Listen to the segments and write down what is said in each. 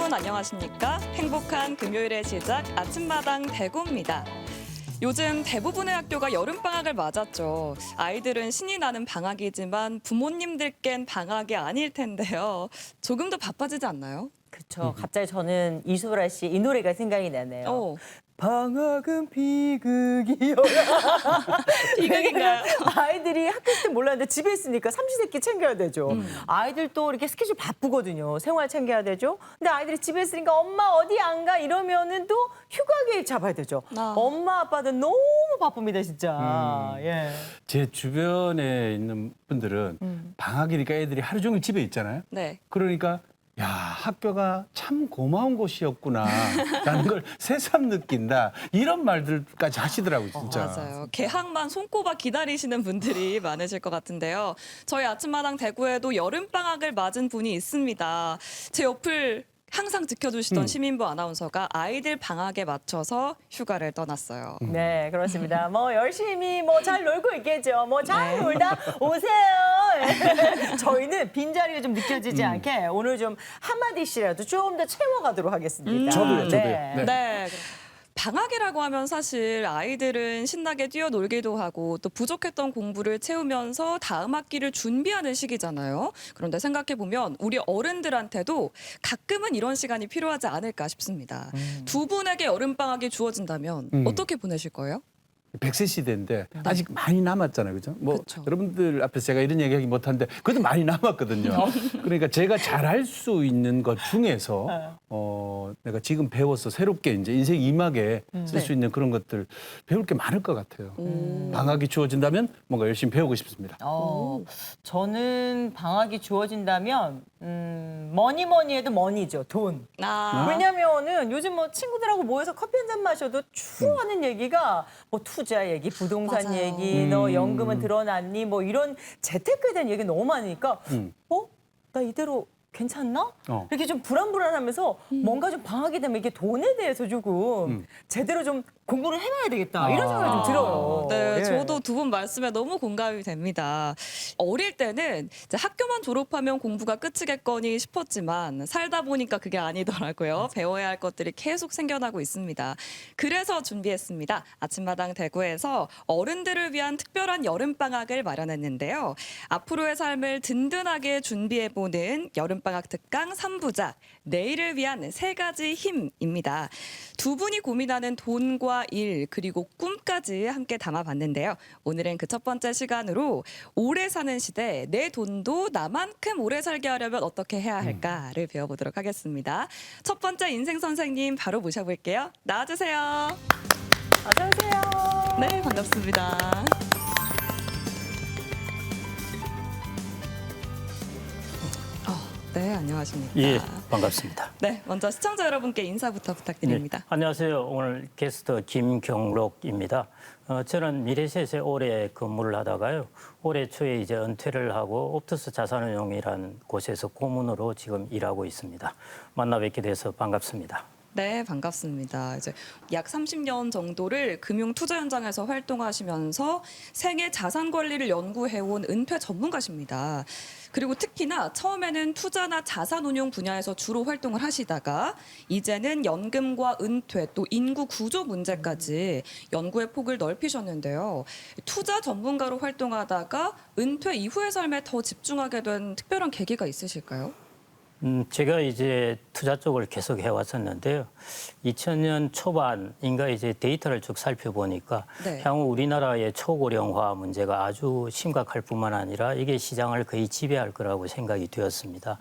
여러분 안녕하십니까? 행복한 금요일의 시작 아침마당 대구입니다. 요즘 대부분의 학교가 여름방학을 맞았죠. 아이들은 신이 나는 방학이지만 부모님들께는 방학이 아닐 텐데요. 조금 더 바빠지지 않나요? 그렇죠. 갑자기 저는 이소라 씨 이 노래가 생각이 나네요. 어, 방학은 비극이여라. 비극인가요? 아이들이 학교 있을 때 몰랐는데 집에 있으니까 삼시세끼 챙겨야 되죠. 아이들 또 이렇게 스케줄 바쁘거든요. 생활 챙겨야 되죠. 근데 아이들이 집에 있으니까 엄마 어디 안 가? 이러면은 또 휴가 계획 잡아야 되죠. 아. 엄마 아빠들 너무 바쁩니다 진짜. 예. 제 주변에 있는 분들은 방학이니까 애들이 하루 종일 집에 있잖아요. 네. 그러니까 야, 학교가 참 고마운 곳이었구나라는 걸 새삼 느낀다. 이런 말들까지 하시더라고요, 진짜. 맞아요. 개학만 손꼽아 기다리시는 분들이 많으실 것 같은데요. 저희 아침마당 대구에도 여름방학을 맞은 분이 있습니다. 제 옆을 항상 지켜주시던 시민부 아나운서가 아이들 방학에 맞춰서 휴가를 떠났어요. 네, 그렇습니다. 뭐 열심히 뭐 잘 놀고 있겠죠. 뭐 잘 네. 놀다 오세요. 저희는 빈자리가 좀 느껴지지 않게 오늘 좀 한마디씩이라도 좀 더 채워가도록 하겠습니다. 저도요. 네. 네. 네. 방학이라고 하면 사실 아이들은 신나게 뛰어놀기도 하고 또 부족했던 공부를 채우면서 다음 학기를 준비하는 시기잖아요. 그런데 생각해보면 우리 어른들한테도 가끔은 이런 시간이 필요하지 않을까 싶습니다. 두 분에게 여름방학이 주어진다면 어떻게 보내실 거예요? 100세 시대인데 아직 많이 남았잖아요. 그죠? 뭐 그쵸. 여러분들 앞에서 제가 이런 얘기하기 못하는데 그래도 많이 남았거든요. 그러니까 제가 잘할 수 있는 것 중에서 내가 지금 배워서 새롭게 이제 인생 2막에 쓸 수 있는 그런 것들 배울 게 많을 것 같아요. 방학이 주어진다면 뭔가 열심히 배우고 싶습니다. 저는 방학이 주어진다면 뭐니 해도 머니죠. 돈. 아, 왜냐면은 요즘 뭐 친구들하고 모여서 커피 한 잔 마셔도 주 하는 얘기가 뭐 투자 얘기, 부동산 맞아요. 얘기, 너 연금은 들어놨니? 뭐 이런 재테크에 대한 얘기 너무 많으니까 나 이대로 괜찮나? 이렇게 좀 불안불안하면서 뭔가 좀 방학이 되면 이게 돈에 대해서 조금 제대로 좀 공부를 해봐야 되겠다 이런 생각이 좀 들어요. 네, 예. 저도 두 분 말씀에 너무 공감이 됩니다. 어릴 때는 이제 학교만 졸업하면 공부가 끝이겠거니 싶었지만 살다 보니까 그게 아니더라고요. 배워야 할 것들이 계속 생겨나고 있습니다. 그래서 준비했습니다. 아침마당 대구에서 어른들을 위한 특별한 여름방학을 마련했는데요. 앞으로의 삶을 든든하게 준비해보는 여름방학 특강 3부작, 내일을 위한 3가지 힘입니다. 두 분이 고민하는 돈과 일 그리고 꿈까지 함께 담아봤는데요. 오늘은 그 첫 번째 시간으로 오래 사는 시대 내 돈도 나만큼 오래 살게 하려면 어떻게 해야 할까를 배워보도록 하겠습니다. 첫 번째 인생 선생님 바로 모셔볼게요. 나와주세요. 어서 오세요. 네, 반갑습니다. 네, 안녕하십니까. 예, 반갑습니다. 네, 먼저 시청자 여러분께 인사부터 부탁드립니다. 네, 안녕하세요. 오늘 게스트 김경록입니다. 저는 미래셋에 오래 근무를 하다가요. 올해 초에 이제 은퇴를 하고 옵투스 자산운용이라는 곳에서 고문으로 지금 일하고 있습니다. 만나 뵙게 돼서 반갑습니다. 네, 반갑습니다. 이제 약 30년 정도를 금융 투자 현장에서 활동하시면서 생애 자산 관리를 연구해온 은퇴 전문가십니다. 그리고 특히나 처음에는 투자나 자산 운용 분야에서 주로 활동을 하시다가 이제는 연금과 은퇴 또 인구 구조 문제까지 연구의 폭을 넓히셨는데요. 투자 전문가로 활동하다가 은퇴 이후의 삶에 더 집중하게 된 특별한 계기가 있으실까요? 제가 이제 투자 쪽을 계속 해왔었는데요. 2000년 초반인가 이제 데이터를 쭉 살펴보니까 네. 향후 우리나라의 초고령화 문제가 아주 심각할 뿐만 아니라 이게 시장을 거의 지배할 거라고 생각이 되었습니다.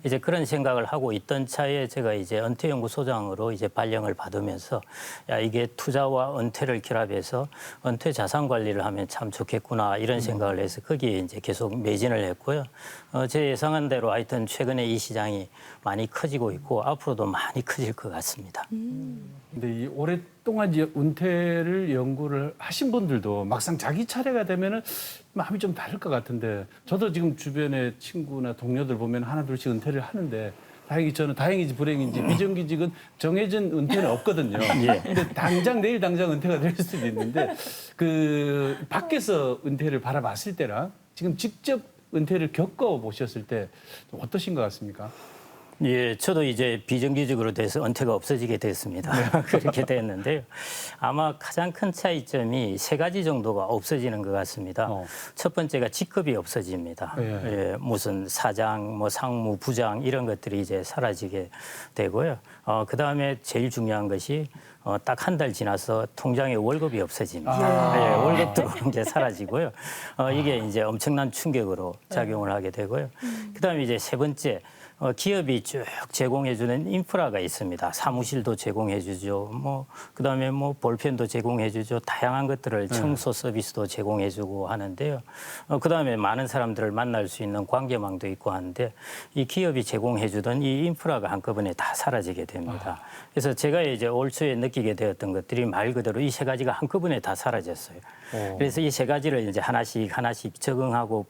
이제 그런 생각을 하고 있던 차에 제가 이제 은퇴연구소장으로 이제 발령을 받으면서 야, 이게 투자와 은퇴를 결합해서 은퇴 자산 관리를 하면 참 좋겠구나 이런 생각을 해서 거기에 이제 계속 매진을 했고요. 제 예상한 대로 하여튼 최근에 이 시장이 많이 커지고 있고 앞으로도 많이 커질 것 같습니다. 근데 이 오랫동안 이제 은퇴를 연구를 하신 분들도 막상 자기 차례가 되면은 마음이 좀 다를 것 같은데 저도 지금 주변에 친구나 동료들 보면 하나둘씩 은퇴를 하는데 다행히 저는 다행인지 불행인지 비정규직은 정해진 은퇴는 없거든요. 예. 근데 내일 당장 은퇴가 될 수도 있는데 그 밖에서 은퇴를 바라봤을 때랑 지금 직접 은퇴를 겪어보셨을 때 어떠신 것 같습니까? 예, 저도 이제 비정규직으로 돼서 은퇴가 없어지게 됐습니다. 그렇게 됐는데요. 아마 가장 큰 차이점이 세 가지 정도가 없어지는 것 같습니다. 첫 번째가 직급이 없어집니다. 예, 무슨 사장, 뭐 상무, 부장 이런 것들이 이제 사라지게 되고요. 그 다음에 제일 중요한 것이 딱 한 달 지나서 통장에 월급이 없어집니다. 예, 월급 들어오는 게 사라지고요. 이게 이제 엄청난 충격으로 작용을 하게 되고요. 그다음에 이제 세 번째. 기업이 쭉 제공해주는 인프라가 있습니다. 사무실도 제공해주죠. 그다음에 볼펜도 제공해주죠. 다양한 것들을 청소 서비스도 제공해주고 하는데요. 그다음에 많은 사람들을 만날 수 있는 관계망도 있고 하는데 이 기업이 제공해주던 이 인프라가 한꺼번에 다 사라지게 됩니다. 그래서 제가 이제 올 초에 느끼게 되었던 것들이 말 그대로 이 세 가지가 한꺼번에 다 사라졌어요. 그래서 이 세 가지를 이제 하나씩 적응하고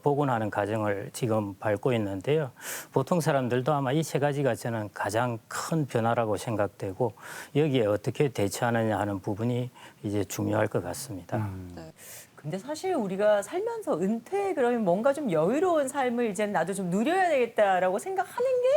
복원하는 과정을 지금 밟고 있는데요. 보통 사람들도 아마 이 세 가지가 저는 가장 큰 변화라고 생각되고 여기에 어떻게 대처하느냐 하는 부분이 이제 중요할 것 같습니다. 근데 사실 우리가 살면서 은퇴 그러면 뭔가 좀 여유로운 삶을 이제 나도 좀 누려야 되겠다라고 생각하는 게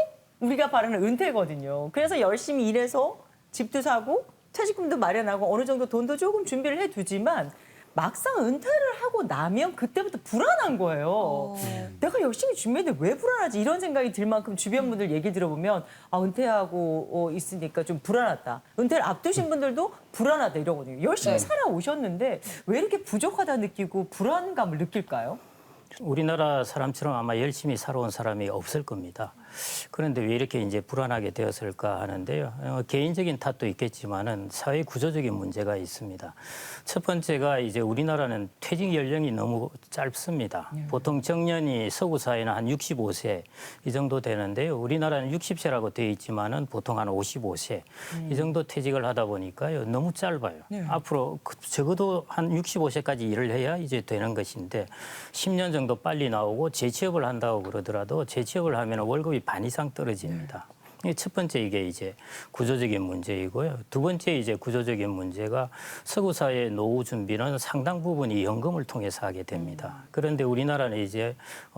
우리가 바라는 은퇴거든요. 그래서 열심히 일해서 집도 사고 퇴직금도 마련하고 어느 정도 돈도 조금 준비를 해두지만 막상 은퇴를 하고 나면 그때부터 불안한 거예요. 내가 열심히 준비했는데 왜 불안하지? 이런 생각이 들 만큼 주변 분들 얘기 들어보면 은퇴하고 있으니까 좀 불안하다. 은퇴를 앞두신 분들도 불안하다 이러거든요. 열심히 살아오셨는데 왜 이렇게 부족하다 느끼고 불안감을 느낄까요? 우리나라 사람처럼 아마 열심히 살아온 사람이 없을 겁니다. 그런데 왜 이렇게 이제 불안하게 되었을까 하는데요. 개인적인 탓도 있겠지만은 사회 구조적인 문제가 있습니다. 첫 번째가 이제 우리나라는 퇴직 연령이 너무 짧습니다. 보통 정년이 서구 사회는 한 65세 이 정도 되는데요. 우리나라는 60세라고 되어 있지만은 보통 한 55세 이 정도 퇴직을 하다 보니까요. 너무 짧아요. 앞으로 적어도 한 65세까지 일을 해야 이제 되는 것인데 10년 정도 빨리 나오고 재취업을 한다고 그러더라도 재취업을 하면 월급이 반 이상 떨어집니다. 첫 번째 이게 이제 구조적인 문제이고요. 두 번째 이제 구조적인 문제가 서구 사회의 노후 준비는 상당 부분이 연금을 통해서 하게 됩니다. 그런데 우리나라는 이제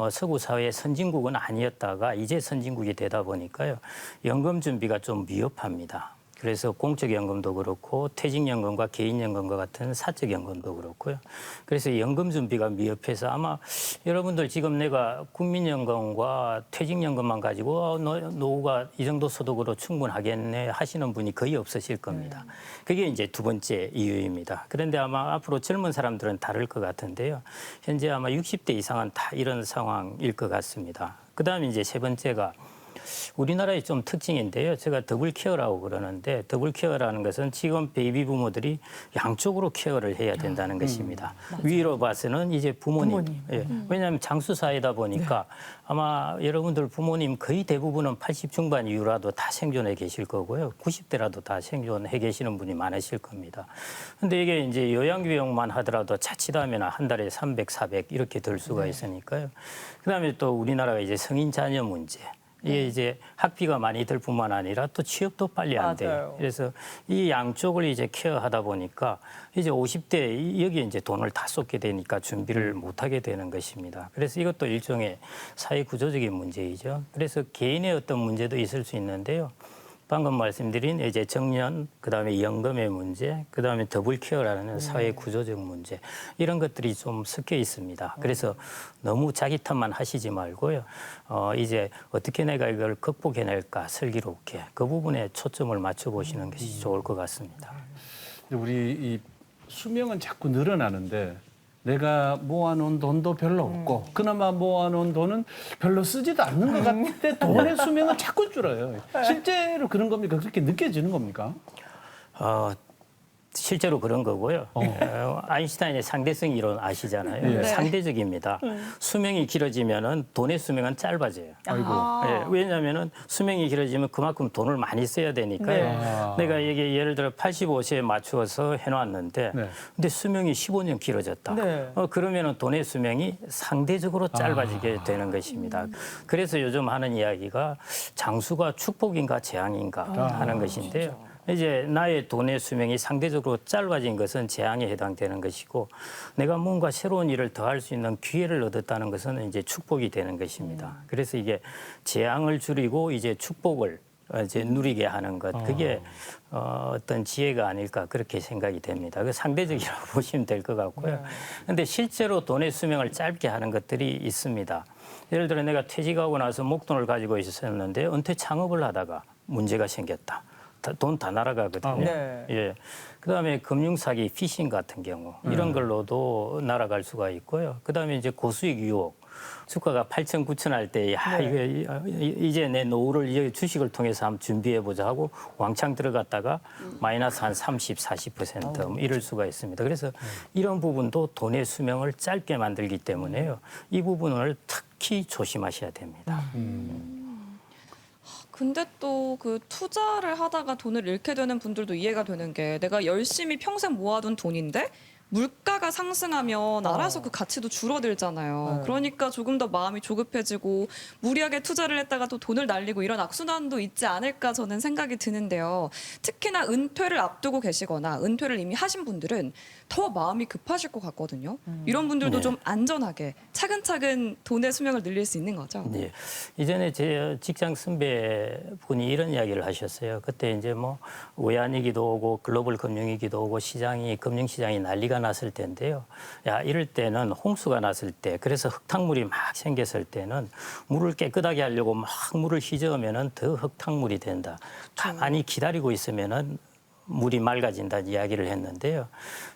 서구 사회의 선진국은 아니었다가 이제 선진국이 되다 보니까요. 연금 준비가 좀 미흡합니다. 그래서 공적연금도 그렇고 퇴직연금과 개인연금과 같은 사적연금도 그렇고요. 그래서 연금 준비가 미흡해서 아마 여러분들 지금 내가 국민연금과 퇴직연금만 가지고 노후가 이 정도 소득으로 충분하겠네 하시는 분이 거의 없으실 겁니다. 그게 이제 두 번째 이유입니다. 그런데 아마 앞으로 젊은 사람들은 다를 것 같은데요. 현재 아마 60대 이상은 다 이런 상황일 것 같습니다. 그다음에 이제 세 번째가 우리나라의 좀 특징인데요. 제가 더블 케어라고 그러는데 더블 케어라는 것은 지금 베이비 부모들이 양쪽으로 케어를 해야 된다는 것입니다. 위로 봐서는 이제 부모님. 예. 왜냐하면 장수 사회다 보니까 아마 여러분들 부모님 거의 대부분은 80 중반 이후라도 다 생존해 계실 거고요. 90대라도 다 생존해 계시는 분이 많으실 겁니다. 근데 이게 이제 요양비용만 하더라도 자칫하면 한 달에 300, 400 이렇게 들 수가 있으니까요. 그다음에 또 우리나라가 이제 성인 자녀 문제. 이게 이제 학비가 많이 들 뿐만 아니라 또 취업도 빨리 안 돼요. 그래서 이 양쪽을 이제 케어하다 보니까 이제 50대 여기에 이제 돈을 다 쏟게 되니까 준비를 못 하게 되는 것입니다. 그래서 이것도 일종의 사회 구조적인 문제이죠. 그래서 개인의 어떤 문제도 있을 수 있는데요. 방금 말씀드린 이제 정년, 그다음에 연금의 문제, 그다음에 더블 케어라는 사회 구조적 문제 이런 것들이 좀 섞여 있습니다. 그래서 너무 자기 탓만 하시지 말고요. 이제 어떻게 내가 이걸 극복해낼까 슬기롭게 그 부분에 초점을 맞춰보시는 것이 좋을 것 같습니다. 우리 이 수명은 자꾸 늘어나는데 내가 모아놓은 돈도 별로 없고 그나마 모아놓은 돈은 별로 쓰지도 않는 것 같은데 돈의 수명은 자꾸 줄어요. 실제로 그런 겁니까? 그렇게 느껴지는 겁니까? 실제로 그런 거고요. 아인슈타인의 상대성 이론 아시잖아요. 상대적입니다. 수명이 길어지면은 돈의 수명은 짧아져요. 예, 왜냐하면은 수명이 길어지면 그만큼 돈을 많이 써야 되니까요. 내가 이게 예를 들어 85세에 맞추어서 해놨는데, 근데 수명이 15년 길어졌다. 그러면은 돈의 수명이 상대적으로 짧아지게 되는 것입니다. 그래서 요즘 하는 이야기가 장수가 축복인가 재앙인가 하는 것인데요. 이제 나의 돈의 수명이 상대적으로 짧아진 것은 재앙에 해당되는 것이고 내가 뭔가 새로운 일을 더 할 수 있는 기회를 얻었다는 것은 이제 축복이 되는 것입니다. 그래서 이게 재앙을 줄이고 이제 축복을 이제 누리게 하는 것 그게 어떤 지혜가 아닐까 그렇게 생각이 됩니다. 그 상대적이라고 보시면 될 것 같고요. 그런데 실제로 돈의 수명을 짧게 하는 것들이 있습니다. 예를 들어 내가 퇴직하고 나서 목돈을 가지고 있었는데 은퇴 창업을 하다가 문제가 생겼다. 돈 다 날아가거든요. 네. 예. 그다음에 금융사기, 피싱 같은 경우 이런 걸로도 날아갈 수가 있고요. 그다음에 이제 고수익 유혹. 주가가 8천, 9천 할 때, 야, 이제 내 노후를 이제 주식을 통해서 한번 준비해보자 하고 왕창 들어갔다가 마이너스 한 30, 40% 뭐 이럴 수가 있습니다. 그래서 이런 부분도 돈의 수명을 짧게 만들기 때문에요. 이 부분을 특히 조심하셔야 됩니다. 근데 또 그 투자를 하다가 돈을 잃게 되는 분들도 이해가 되는 게 내가 열심히 평생 모아둔 돈인데 물가가 상승하면 알아서 그 가치도 줄어들잖아요. 그러니까 조금 더 마음이 조급해지고 무리하게 투자를 했다가 또 돈을 날리고 이런 악순환도 있지 않을까 저는 생각이 드는데요. 특히나 은퇴를 앞두고 계시거나 은퇴를 이미 하신 분들은 더 마음이 급하실 것 같거든요. 이런 분들도 네. 좀 안전하게 차근차근 돈의 수명을 늘릴 수 있는 거죠. 네. 이전에 제 직장 선배분이 이런 이야기를 하셨어요. 그때 이제 뭐 외환위기도 오고 글로벌 금융위기도 오고 금융시장이 난리가 났을 때인데요. 야, 이럴 때는 홍수가 났을 때 그래서 흙탕물이 막 생겼을 때는 물을 깨끗하게 하려고 막 물을 휘저으면은 더 흙탕물이 된다. 가만히 기다리고 있으면은 물이 맑아진다는 이야기를 했는데요.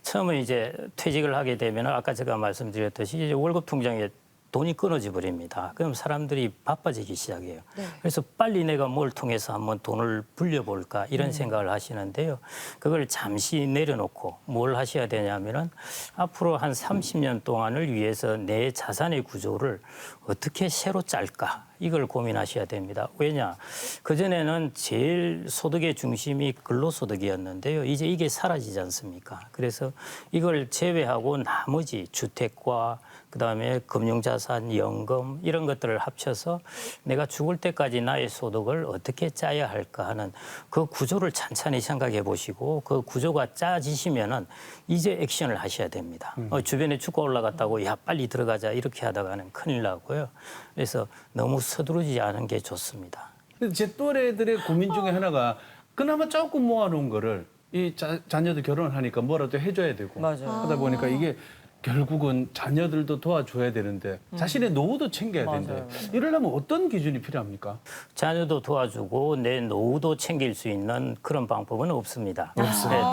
처음에 이제 퇴직을 하게 되면 아까 제가 말씀드렸듯이 이제 월급 통장에 돈이 끊어져 버립니다. 그럼 사람들이 바빠지기 시작해요. 네. 그래서 빨리 내가 뭘 통해서 한번 돈을 불려볼까 이런 생각을 하시는데요. 그걸 잠시 내려놓고 뭘 하셔야 되냐면은 앞으로 한 30년 동안을 위해서 내 자산의 구조를 어떻게 새로 짤까 이걸 고민하셔야 됩니다. 왜냐? 그전에는 제일 소득의 중심이 근로소득이었는데요. 이제 이게 사라지지 않습니까? 그래서 이걸 제외하고 나머지 주택과 그다음에 금융자산, 연금 이런 것들을 합쳐서 내가 죽을 때까지 나의 소득을 어떻게 짜야 할까 하는 그 구조를 찬찬히 생각해 보시고 그 구조가 짜지시면은 이제 액션을 하셔야 됩니다. 주변에 주가 올라갔다고 야 빨리 들어가자 이렇게 하다가는 큰일 나고요. 그래서 너무 서두르지 않은 게 좋습니다. 제 또래들의 고민 중에 하나가 그나마 조금 모아놓은 거를 이 자녀들 결혼하니까 뭐라도 해줘야 되고 맞아요. 하다 보니까 이게 결국은 자녀들도 도와줘야 되는데 자신의 노후도 챙겨야 되는데 맞아요. 이러려면 어떤 기준이 필요합니까? 자녀도 도와주고 내 노후도 챙길 수 있는 그런 방법은 없습니다. 네,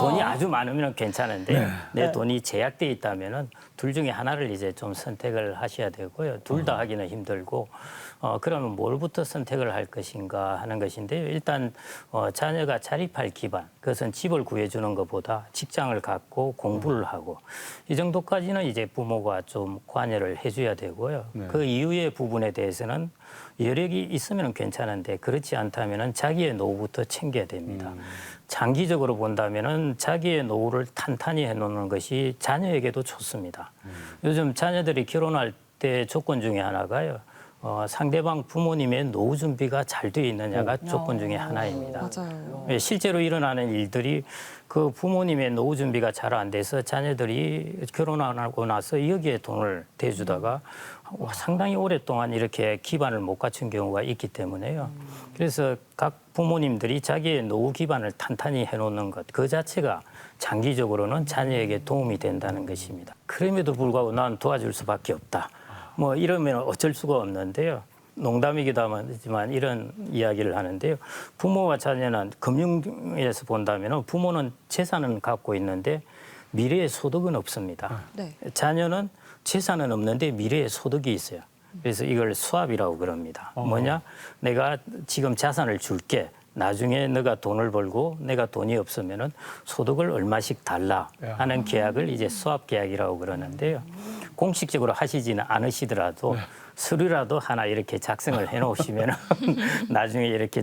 돈이 아주 많으면 괜찮은데 내 돈이 제약돼 있다면은 둘 중에 하나를 이제 좀 선택을 하셔야 되고요. 둘 다 하기는 힘들고 그러면 뭘부터 선택을 할 것인가 하는 것인데요. 일단 자녀가 자립할 기반, 그것은 집을 구해주는 것보다 직장을 갖고 공부를 하고 이 정도까지는 이제 부모가 좀 관여를 해줘야 되고요. 네. 그 이후의 부분에 대해서는 여력이 있으면 괜찮은데 그렇지 않다면은 자기의 노후부터 챙겨야 됩니다. 장기적으로 본다면은 자기의 노후를 탄탄히 해놓는 것이 자녀에게도 좋습니다. 요즘 자녀들이 결혼할 때 조건 중에 하나가요. 상대방 부모님의 노후 준비가 잘 되어 있느냐가 조건 중에 하나입니다. 맞아요. 예, 실제로 일어나는 일들이 그 부모님의 노후 준비가 잘 안 돼서 자녀들이 결혼하고 나서 여기에 돈을 대주다가 상당히 오랫동안 이렇게 기반을 못 갖춘 경우가 있기 때문에요. 그래서 각 부모님들이 자기의 노후 기반을 탄탄히 해놓는 것, 그 자체가 장기적으로는 자녀에게 도움이 된다는 것입니다. 그럼에도 불구하고 난 도와줄 수밖에 없다. 뭐 이러면 어쩔 수가 없는데요. 농담이기도 하지만 이런 이야기를 하는데요. 부모와 자녀는 금융에서 본다면 부모는 재산은 갖고 있는데 미래의 소득은 없습니다. 네. 자녀는 재산은 없는데 미래의 소득이 있어요. 그래서 이걸 수합이라고 그럽니다. 뭐냐? 내가 지금 자산을 줄게. 나중에 너가 돈을 벌고 내가 돈이 없으면은 소득을 얼마씩 달라 하는 계약을 이제 수합 계약이라고 그러는데요. 공식적으로 하시지는 않으시더라도 서류라도 하나 이렇게 작성을 해놓으시면 나중에 이렇게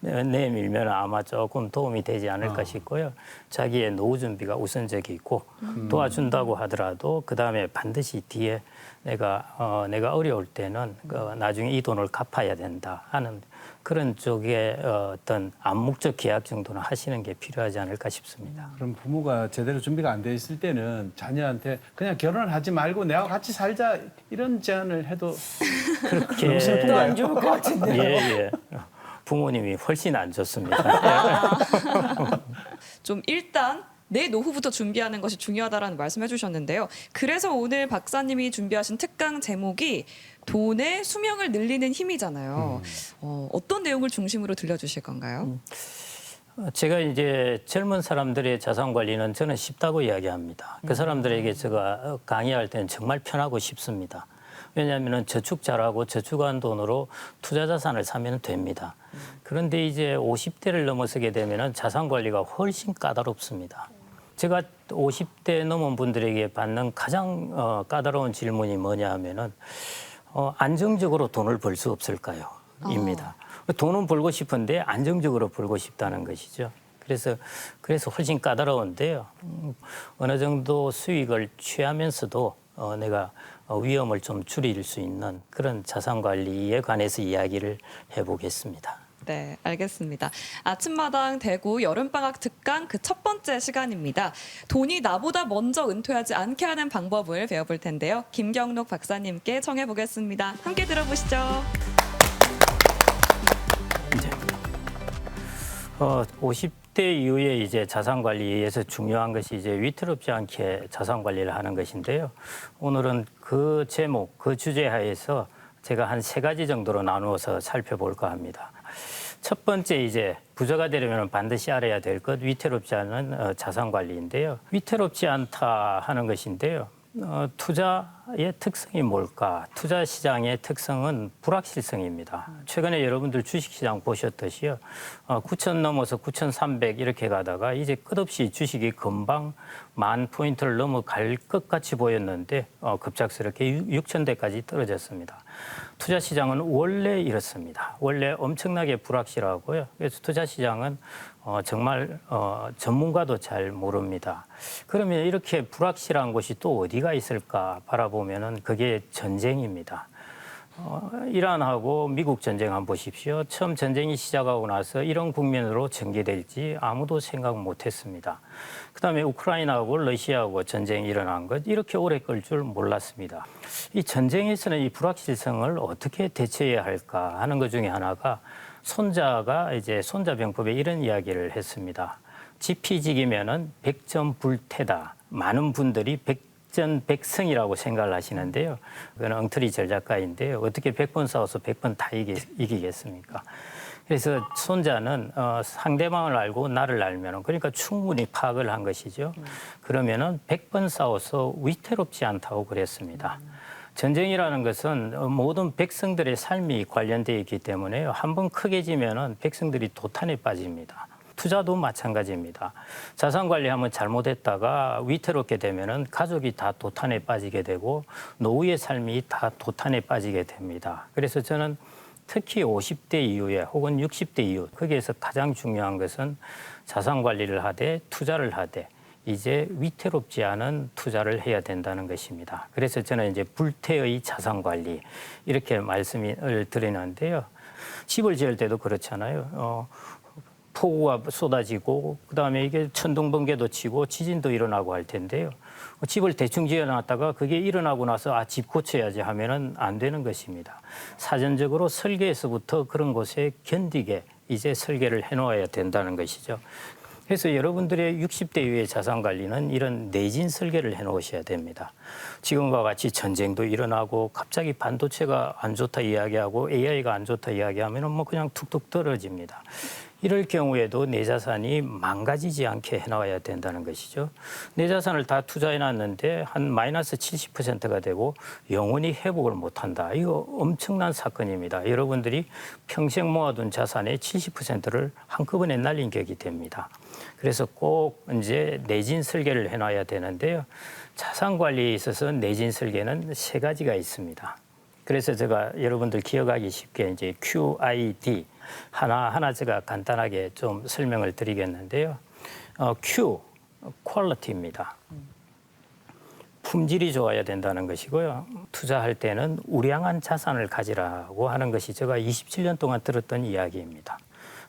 들이내밀면 아마 조금 도움이 되지 않을까 싶고요. 자기의 노후 준비가 우선적이고 도와준다고 하더라도 그다음에 반드시 뒤에 내가 어려울 때는 나중에 이 돈을 갚아야 된다 하는 그런 쪽에 어떤 암묵적 계약 정도는 하시는 게 필요하지 않을까 싶습니다. 그럼 부모가 제대로 준비가 안 돼 있을 때는 자녀한테 그냥 결혼을 하지 말고 내가 같이 살자 이런 제안을 해도 그렇게 또 안 좋을 것 같은데요. 예. 부모님이 훨씬 안 좋습니다. 좀 일단 내 노후부터 준비하는 것이 중요하다라는 말씀해 주셨는데요. 그래서 오늘 박사님이 준비하신 특강 제목이 돈의 수명을 늘리는 힘이잖아요. 어떤 내용을 중심으로 들려주실 건가요? 제가 이제 젊은 사람들의 자산 관리는 저는 쉽다고 이야기합니다. 그 사람들에게 제가 강의할 때는 정말 편하고 쉽습니다. 왜냐하면 저축 잘하고 저축한 돈으로 투자 자산을 사면 됩니다. 그런데 이제 50대를 넘어서게 되면 자산 관리가 훨씬 까다롭습니다. 제가 50대 넘은 분들에게 받는 가장 까다로운 질문이 뭐냐 하면은 안정적으로 돈을 벌 수 없을까요? 입니다. 돈은 벌고 싶은데 안정적으로 벌고 싶다는 것이죠. 그래서 훨씬 까다로운데요. 어느 정도 수익을 취하면서도 내가 위험을 좀 줄일 수 있는 그런 자산 관리에 관해서 이야기를 해보겠습니다. 네, 알겠습니다. 아침마당 대구 여름방학 특강 그 첫 번째 시간입니다. 돈이 나보다 먼저 은퇴하지 않게 하는 방법을 배워볼 텐데요. 김경록 박사님께 청해보겠습니다. 함께 들어보시죠. 50대 이후에 이제 자산 관리에서 중요한 것이 이제 위태롭지 않게 자산 관리를 하는 것인데요. 오늘은 그 제목, 그 주제 하에서 제가 한 3가지 정도로 나누어서 살펴볼까 합니다. 첫 번째 이제 부자가 되려면 반드시 알아야 될 것 위태롭지 않은 자산 관리인데요. 위태롭지 않다 하는 것인데요. 투자의 특성이 뭘까? 투자 시장의 특성은 불확실성입니다. 최근에 여러분들 주식시장 보셨듯이요. 9,000 넘어서 9,300 이렇게 가다가 이제 끝없이 주식이 금방 10,000포인트를 넘어갈 것 같이 보였는데 급작스럽게 6,000대까지 떨어졌습니다. 투자 시장은 원래 이렇습니다. 원래 엄청나게 불확실하고요. 그래서 투자 시장은 정말 전문가도 잘 모릅니다. 그러면 이렇게 불확실한 곳이 또 어디가 있을까 바라보면은 그게 전쟁입니다. 이란하고 미국 전쟁 한번 보십시오. 처음 전쟁이 시작하고 나서 이런 국면으로 전개될지 아무도 생각 못했습니다. 그다음에 우크라이나하고 러시아하고 전쟁이 일어난 것 이렇게 오래 끌 줄 몰랐습니다. 이 전쟁에서는 이 불확실성을 어떻게 대처해야 할까 하는 것 중에 하나가 손자가 이제 손자병법에 이런 이야기를 했습니다. 지피지기면은 백전불태다. 많은 분들이 백전백승이라고 생각을 하시는데요. 그건 엉터리 전략가인데요. 어떻게 100번 싸워서 100번 다 이기겠습니까? 그래서 손자는 상대방을 알고 나를 알면 그러니까 충분히 파악을 한 것이죠. 그러면은 100번 싸워서 위태롭지 않다고 그랬습니다. 전쟁이라는 것은 모든 백성들의 삶이 관련되어 있기 때문에 한번 크게 지면은 백성들이 도탄에 빠집니다. 투자도 마찬가지입니다. 자산 관리하면 잘못했다가 위태롭게 되면은 가족이 다 도탄에 빠지게 되고 노후의 삶이 다 도탄에 빠지게 됩니다. 그래서 저는 특히 50대 이후에 혹은 60대 이후 거기에서 가장 중요한 것은 자산 관리를 하되 투자를 하되 이제 위태롭지 않은 투자를 해야 된다는 것입니다. 그래서 저는 이제 불태의 자산 관리 이렇게 말씀을 드리는데요. 집을 지을 때도 그렇잖아요. 폭우가 쏟아지고 그다음에 이게 천둥 번개도 치고 지진도 일어나고 할 텐데요. 집을 대충 지어놨다가 그게 일어나고 나서 집 고쳐야지 하면은 안 되는 것입니다. 사전적으로 설계에서부터 그런 곳에 견디게 이제 설계를 해놓아야 된다는 것이죠. 그래서 여러분들의 60대 이후의 자산 관리는 이런 내진 설계를 해놓으셔야 됩니다. 지금과 같이 전쟁도 일어나고 갑자기 반도체가 안 좋다 이야기하고 AI가 안 좋다 이야기하면 뭐 그냥 툭툭 떨어집니다. 이럴 경우에도 내 자산이 망가지지 않게 해놔야 된다는 것이죠. 내 자산을 다 투자해놨는데 한 마이너스 70%가 되고 영원히 회복을 못한다. 이거 엄청난 사건입니다. 여러분들이 평생 모아둔 자산의 70%를 한꺼번에 날린 격이 됩니다. 그래서 꼭 이제 내진 설계를 해놔야 되는데요. 자산 관리에 있어서 내진 설계는 3가지가 있습니다. 그래서 제가 여러분들 기억하기 쉽게 이제 QID 하나 제가 간단하게 좀 설명을 드리겠는데요. Q, 퀄리티입니다. 품질이 좋아야 된다는 것이고요. 투자할 때는 우량한 자산을 가지라고 하는 것이 제가 27년 동안 들었던 이야기입니다.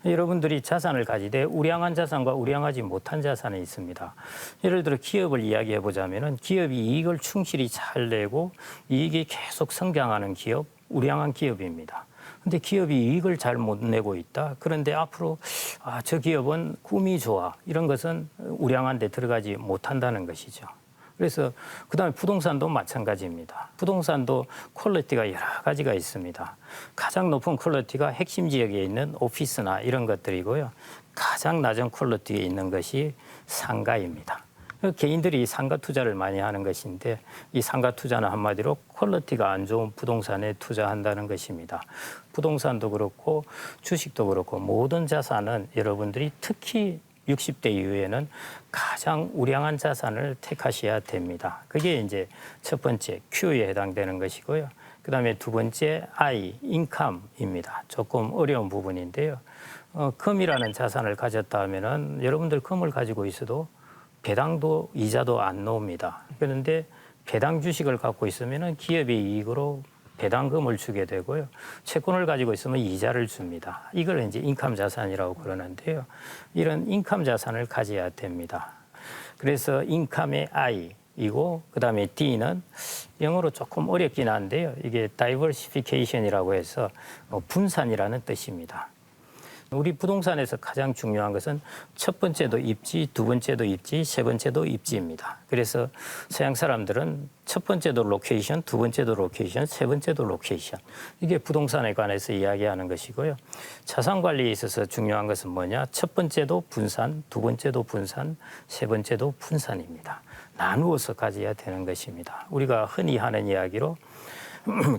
여러분들이 자산을 가지되 우량한 자산과 우량하지 못한 자산이 있습니다. 예를 들어 기업을 이야기해 보자면은 기업이 이익을 충실히 잘 내고 이익이 계속 성장하는 기업, 우량한 기업입니다. 근데 기업이 이익을 잘 못 내고 있다. 그런데 앞으로 저 기업은 꿈이 좋아. 이런 것은 우량한 데 들어가지 못한다는 것이죠. 그래서 그다음에 부동산도 마찬가지입니다. 부동산도 퀄리티가 여러 가지가 있습니다. 가장 높은 퀄리티가 핵심 지역에 있는 오피스나 이런 것들이고요. 가장 낮은 퀄리티에 있는 것이 상가입니다. 개인들이 상가 투자를 많이 하는 것인데 이 상가 투자는 한마디로 퀄리티가 안 좋은 부동산에 투자한다는 것입니다. 부동산도 그렇고 주식도 그렇고 모든 자산은 여러분들이 특히 60대 이후에는 가장 우량한 자산을 택하셔야 됩니다. 그게 이제 첫 번째 Q에 해당되는 것이고요. 그다음에 두 번째 I, 인컴입니다. 조금 어려운 부분인데요. 금이라는 자산을 가졌다 하면은 여러분들 금을 가지고 있어도 배당도 이자도 안 나옵니다. 그런데 배당 주식을 갖고 있으면은 기업의 이익으로 배당금을 주게 되고요. 채권을 가지고 있으면 이자를 줍니다. 이걸 이제 인컴 자산이라고 그러는데요. 이런 인컴 자산을 가져야 됩니다. 그래서 인컴의 I이고 그다음에 D는 영어로 조금 어렵긴 한데요. 이게 diversification이라고 해서 분산이라는 뜻입니다. 우리 부동산에서 가장 중요한 것은 첫 번째도 입지, 두 번째도 입지, 세 번째도 입지입니다. 그래서 서양 사람들은 첫 번째도 로케이션, 두 번째도 로케이션, 세 번째도 로케이션. 이게 부동산에 관해서 이야기하는 것이고요. 자산 관리에 있어서 중요한 것은 뭐냐? 첫 번째도 분산, 두 번째도 분산, 세 번째도 분산입니다. 나누어서 가져야 되는 것입니다. 우리가 흔히 하는 이야기로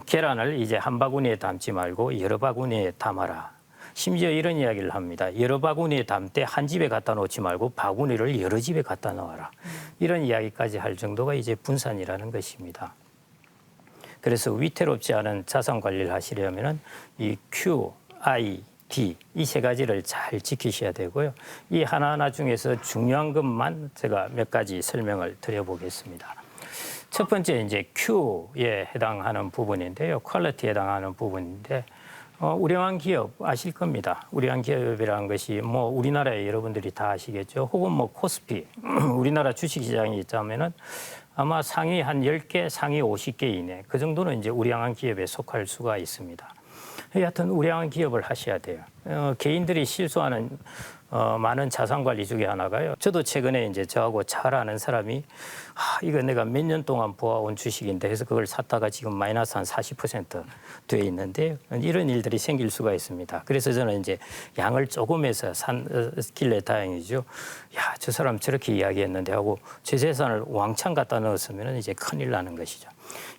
계란을 이제 한 바구니에 담지 말고 여러 바구니에 담아라. 심지어 이런 이야기를 합니다. 여러 바구니에 담되 한 집에 갖다 놓지 말고 바구니를 여러 집에 갖다 놓아라. 이런 이야기까지 할 정도가 이제 분산이라는 것입니다. 그래서 위태롭지 않은 자산 관리를 하시려면은 이 Q, I, D 이 세 가지를 잘 지키셔야 되고요. 이 하나하나 중에서 중요한 것만 제가 몇 가지 설명을 드려보겠습니다. 첫 번째 이제 Q에 해당하는 부분인데요. 퀄리티에 해당하는 부분인데 우량한 기업 아실 겁니다. 우량한 기업이라는 것이 뭐 우리나라에 여러분들이 다 아시겠죠. 혹은 뭐 코스피 우리나라 주식시장이 있자면은 아마 상위 한 10개, 상위 50개 이내 그 정도는 이제 우량한 기업에 속할 수가 있습니다. 여하튼 우량한 기업을 하셔야 돼요. 개인들이 실수하는 많은 자산 관리 중에 하나가요. 저도 최근에 이제 저하고 잘 아는 사람이 이거 내가 몇 년 동안 보아온 주식인데 해서 그걸 샀다가 지금 마이너스 한 40% 돼 있는데 이런 일들이 생길 수가 있습니다. 그래서 저는 이제 양을 조금 해서 샀길래 다행이죠. 야, 저 사람 저렇게 이야기했는데 하고 제 재산을 왕창 갖다 넣었으면 이제 큰일 나는 것이죠.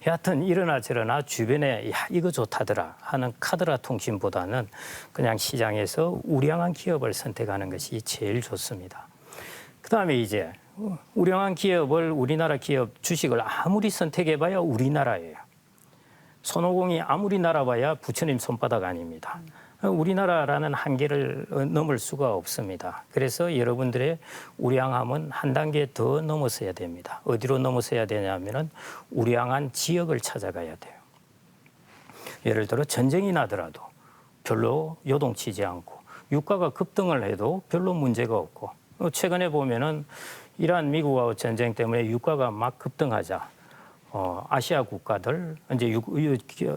여하튼 이러나 저러나 주변에 야 이거 좋다더라 하는 카드라 통신보다는 그냥 시장에서 우량한 기업을 선택하는 것이 제일 좋습니다. 그다음에 이제 우량한 기업을 우리나라 기업 주식을 아무리 선택해봐야 우리나라예요. 손오공이 아무리 날아봐야 부처님 손바닥 아닙니다. 우리나라라는 한계를 넘을 수가 없습니다. 그래서 여러분들의 우량함은 한 단계 더 넘어서야 됩니다. 어디로 넘어서야 되냐면은 우량한 지역을 찾아가야 돼요. 예를 들어 전쟁이 나더라도 별로 요동치지 않고 유가가 급등을 해도 별로 문제가 없고 최근에 보면은 이란 미국하고 전쟁 때문에 유가가 막 급등하자 아시아 국가들 이제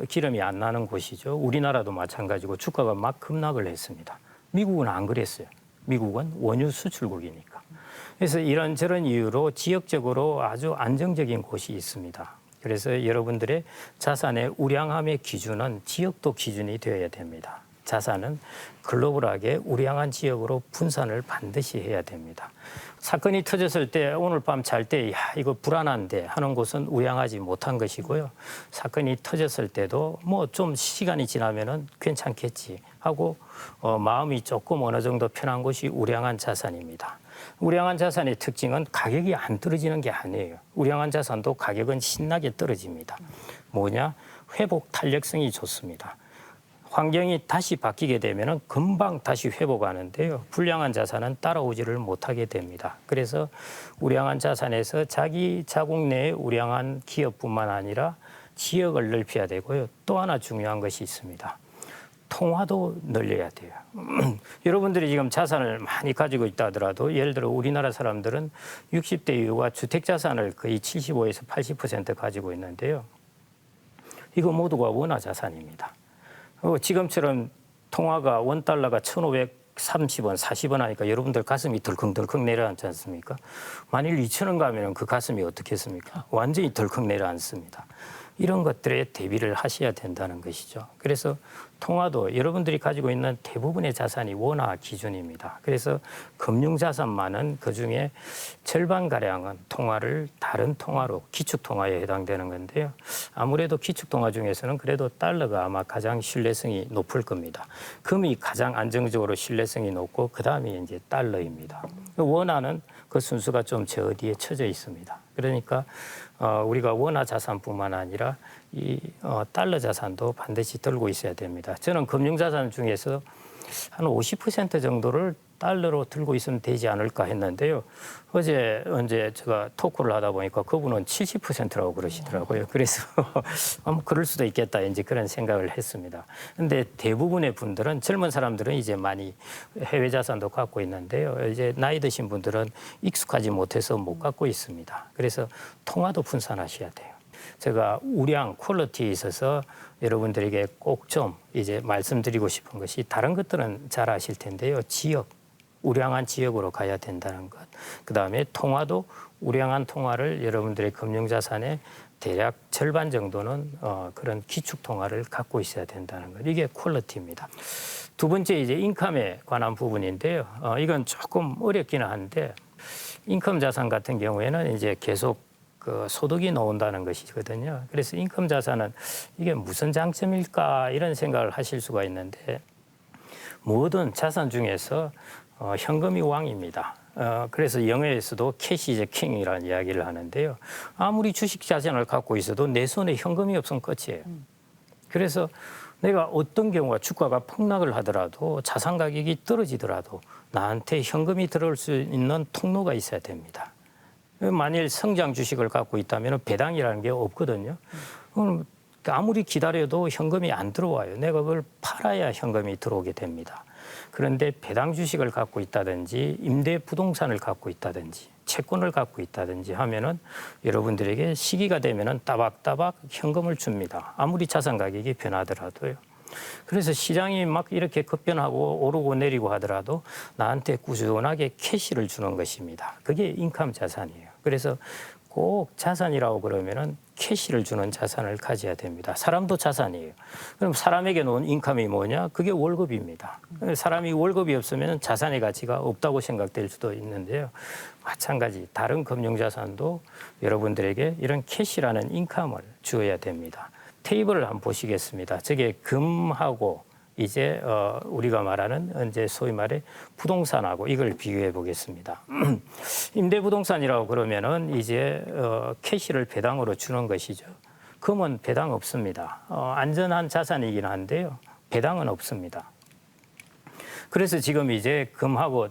기름이 안 나는 곳이죠. 우리나라도 마찬가지고 주가가 막 급락을 했습니다. 미국은 안 그랬어요. 미국은 원유 수출국이니까. 그래서 이런저런 이유로 지역적으로 아주 안정적인 곳이 있습니다. 그래서 여러분들의 자산의 우량함의 기준은 지역도 기준이 되어야 됩니다. 자산은 글로벌하게 우량한 지역으로 분산을 반드시 해야 됩니다. 사건이 터졌을 때 오늘 밤 잘 때 야 이거 불안한데 하는 곳은 우량하지 못한 것이고요. 사건이 터졌을 때도 뭐 좀 시간이 지나면은 괜찮겠지 하고 마음이 조금 어느 정도 편한 곳이 우량한 자산입니다. 우량한 자산의 특징은 가격이 안 떨어지는 게 아니에요. 우량한 자산도 가격은 신나게 떨어집니다. 뭐냐? 회복 탄력성이 좋습니다. 환경이 다시 바뀌게 되면 금방 다시 회복하는데요. 불량한 자산은 따라오지를 못하게 됩니다. 그래서 우량한 자산에서 자기 자국 내의 우량한 기업뿐만 아니라 지역을 넓혀야 되고요. 또 하나 중요한 것이 있습니다. 통화도 늘려야 돼요. 여러분들이 지금 자산을 많이 가지고 있다 하더라도 예를 들어 우리나라 사람들은 60대 이후가 주택 자산을 거의 75에서 80% 가지고 있는데요. 이거 모두가 원화 자산입니다. 지금처럼 통화가 원달러가 1,530원, 40원 하니까 여러분들 가슴이 덜컹덜컹 내려앉지 않습니까? 만일 2,000원 가면 그 가슴이 어떻겠습니까? 완전히 덜컹 내려앉습니다. 이런 것들에 대비를 하셔야 된다는 것이죠. 그래서 통화도 여러분들이 가지고 있는 대부분의 자산이 원화 기준입니다. 그래서 금융자산만은 그중에 절반가량은 통화를 다른 통화로 기축통화에 해당되는 건데요. 아무래도 기축통화 중에서는 그래도 달러가 아마 가장 신뢰성이 높을 겁니다. 금이 가장 안정적으로 신뢰성이 높고 그다음에 이제 달러입니다. 원화는 그 순수가 좀 저 어디에 쳐져 있습니다. 그러니까 우리가 원화 자산뿐만 아니라 이 달러 자산도 반드시 들고 있어야 됩니다. 저는 금융 자산 중에서 한 50% 정도를 달러로 들고 있으면 되지 않을까 했는데요. 언제 제가 토크를 하다 보니까 그분은 70%라고 그러시더라고요. 그래서 그럴 수도 있겠다 이제 그런 생각을 했습니다. 근데 대부분의 분들은 젊은 사람들은 이제 많이 해외 자산도 갖고 있는데요. 이제 나이 드신 분들은 익숙하지 못해서 못 갖고 있습니다. 그래서 통화도 분산하셔야 돼요. 제가 우량 퀄리티에 있어서 여러분들에게 꼭 좀 이제 말씀드리고 싶은 것이 다른 것들은 잘 아실 텐데요. 지역. 우량한 지역으로 가야 된다는 것. 그다음에 통화도 우량한 통화를 여러분들의 금융자산의 대략 절반 정도는 그런 기축통화를 갖고 있어야 된다는 것. 이게 퀄리티입니다. 두 번째 이제 인컴에 관한 부분인데요. 이건 조금 어렵기는 한데 인컴 자산 같은 경우에는 이제 계속 그 소득이 나온다는 것이거든요. 그래서 인컴 자산은 이게 무슨 장점일까 이런 생각을 하실 수가 있는데 모든 자산 중에서 현금이 왕입니다. 그래서 영어에서도 캐시 이제 킹이라는 이야기를 하는데요. 아무리 주식 자산을 갖고 있어도 내 손에 현금이 없으면 끝이에요. 그래서 내가 어떤 경우가 주가가 폭락을 하더라도 자산 가격이 떨어지더라도 나한테 현금이 들어올 수 있는 통로가 있어야 됩니다. 만일 성장 주식을 갖고 있다면 배당이라는 게 없거든요. 아무리 기다려도 현금이 안 들어와요. 내가 그걸 팔아야 현금이 들어오게 됩니다. 그런데 배당 주식을 갖고 있다든지 임대 부동산을 갖고 있다든지 채권을 갖고 있다든지 하면은 여러분들에게 시기가 되면은 따박따박 현금을 줍니다. 아무리 자산 가격이 변하더라도요. 그래서 시장이 막 이렇게 급변하고 오르고 내리고 하더라도 나한테 꾸준하게 캐시를 주는 것입니다. 그게 인컴 자산이에요. 그래서 꼭 자산이라고 그러면은 캐시를 주는 자산을 가져야 됩니다. 사람도 자산이에요. 그럼 사람에게 놓은 인컴이 뭐냐? 그게 월급입니다. 사람이 월급이 없으면 자산의 가치가 없다고 생각될 수도 있는데요. 마찬가지 다른 금융자산도 여러분들에게 이런 캐시라는 인컴을 주어야 됩니다. 테이블을 한번 보시겠습니다. 저게 금하고 이제 우리가 말하는 이제 소위 말해 부동산하고 이걸 비교해 보겠습니다. 임대부동산이라고 그러면은 이제 캐시를 배당으로 주는 것이죠. 금은 배당 없습니다. 안전한 자산이긴 한데요. 배당은 없습니다. 그래서 지금 이제 금하고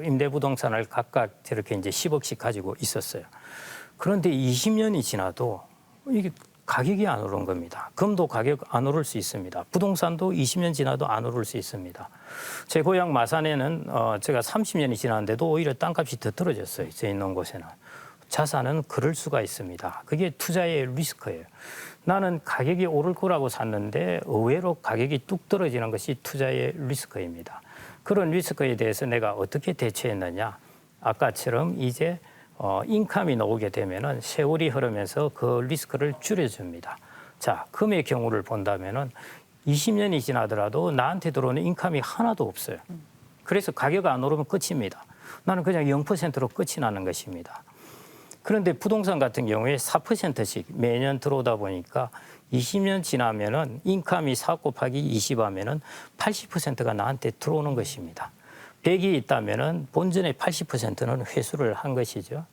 임대부동산을 각각 저렇게 이제 10억씩 가지고 있었어요. 그런데 20년이 지나도 이게 가격이 안 오른 겁니다. 금도 가격 안 오를 수 있습니다. 부동산도 20년 지나도 안 오를 수 있습니다. 제 고향 마산에는 제가 30년이 지났는데도 오히려 땅값이 더 떨어졌어요. 제 있는 곳에는. 자산은 그럴 수가 있습니다. 그게 투자의 리스크예요. 나는 가격이 오를 거라고 샀는데 의외로 가격이 뚝 떨어지는 것이 투자의 리스크입니다. 그런 리스크에 대해서 내가 어떻게 대처했느냐. 아까처럼 이제 인컴이 나오게 되면은 세월이 흐르면서 그 리스크를 줄여줍니다. 자, 금의 경우를 본다면은 20년이 지나더라도 나한테 들어오는 인컴이 하나도 없어요. 그래서 가격 안 오르면 끝입니다. 나는 그냥 0%로 끝이 나는 것입니다. 그런데 부동산 같은 경우에 4%씩 매년 들어오다 보니까 20년 지나면은 인컴이 4 곱하기 20 하면은 80%가 나한테 들어오는 것입니다. 100이 있다면은 본전의 80%는 회수를 한 것이죠.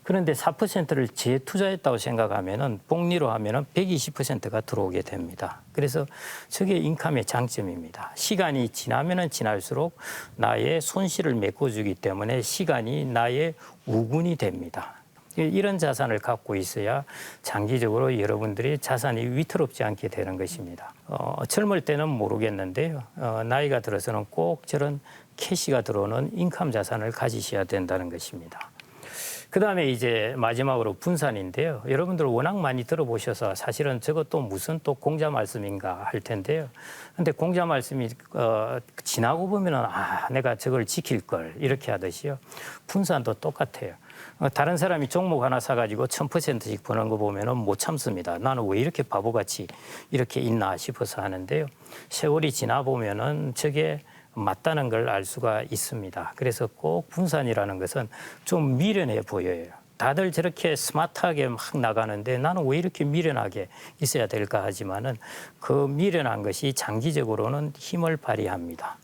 그런데 4%를 재투자했다고 생각하면은 복리로 하면은 120%가 들어오게 됩니다. 그래서 저게 인컴의 장점입니다. 시간이 지나면은 지날수록 나의 손실을 메꿔주기 때문에 시간이 나의 우군이 됩니다. 이런 자산을 갖고 있어야 장기적으로 여러분들이 자산이 위태롭지 않게 되는 것입니다. 젊을 때는 모르겠는데요. 나이가 들어서는 꼭 저런 캐시가 들어오는 인컴 자산을 가지셔야 된다는 것입니다. 그다음에 이제 마지막으로 분산인데요. 여러분들 워낙 많이 들어보셔서 사실은 저것도 무슨 또 공자 말씀인가 할 텐데요. 근데 공자 말씀이 지나고 보면은 내가 저걸 지킬 걸 이렇게 하듯이요. 분산도 똑같아요. 다른 사람이 종목 하나 사가지고 1000%씩 버는 거 보면은 못 참습니다. 나는 왜 이렇게 바보같이 이렇게 있나 싶어서 하는데요. 세월이 지나 보면은 저게 맞다는 걸 알 수가 있습니다. 그래서 꼭 분산이라는 것은 좀 미련해 보여요. 다들 저렇게 스마트하게 막 나가는데 나는 왜 이렇게 미련하게 있어야 될까 하지만은 그 미련한 것이 장기적으로는 힘을 발휘합니다.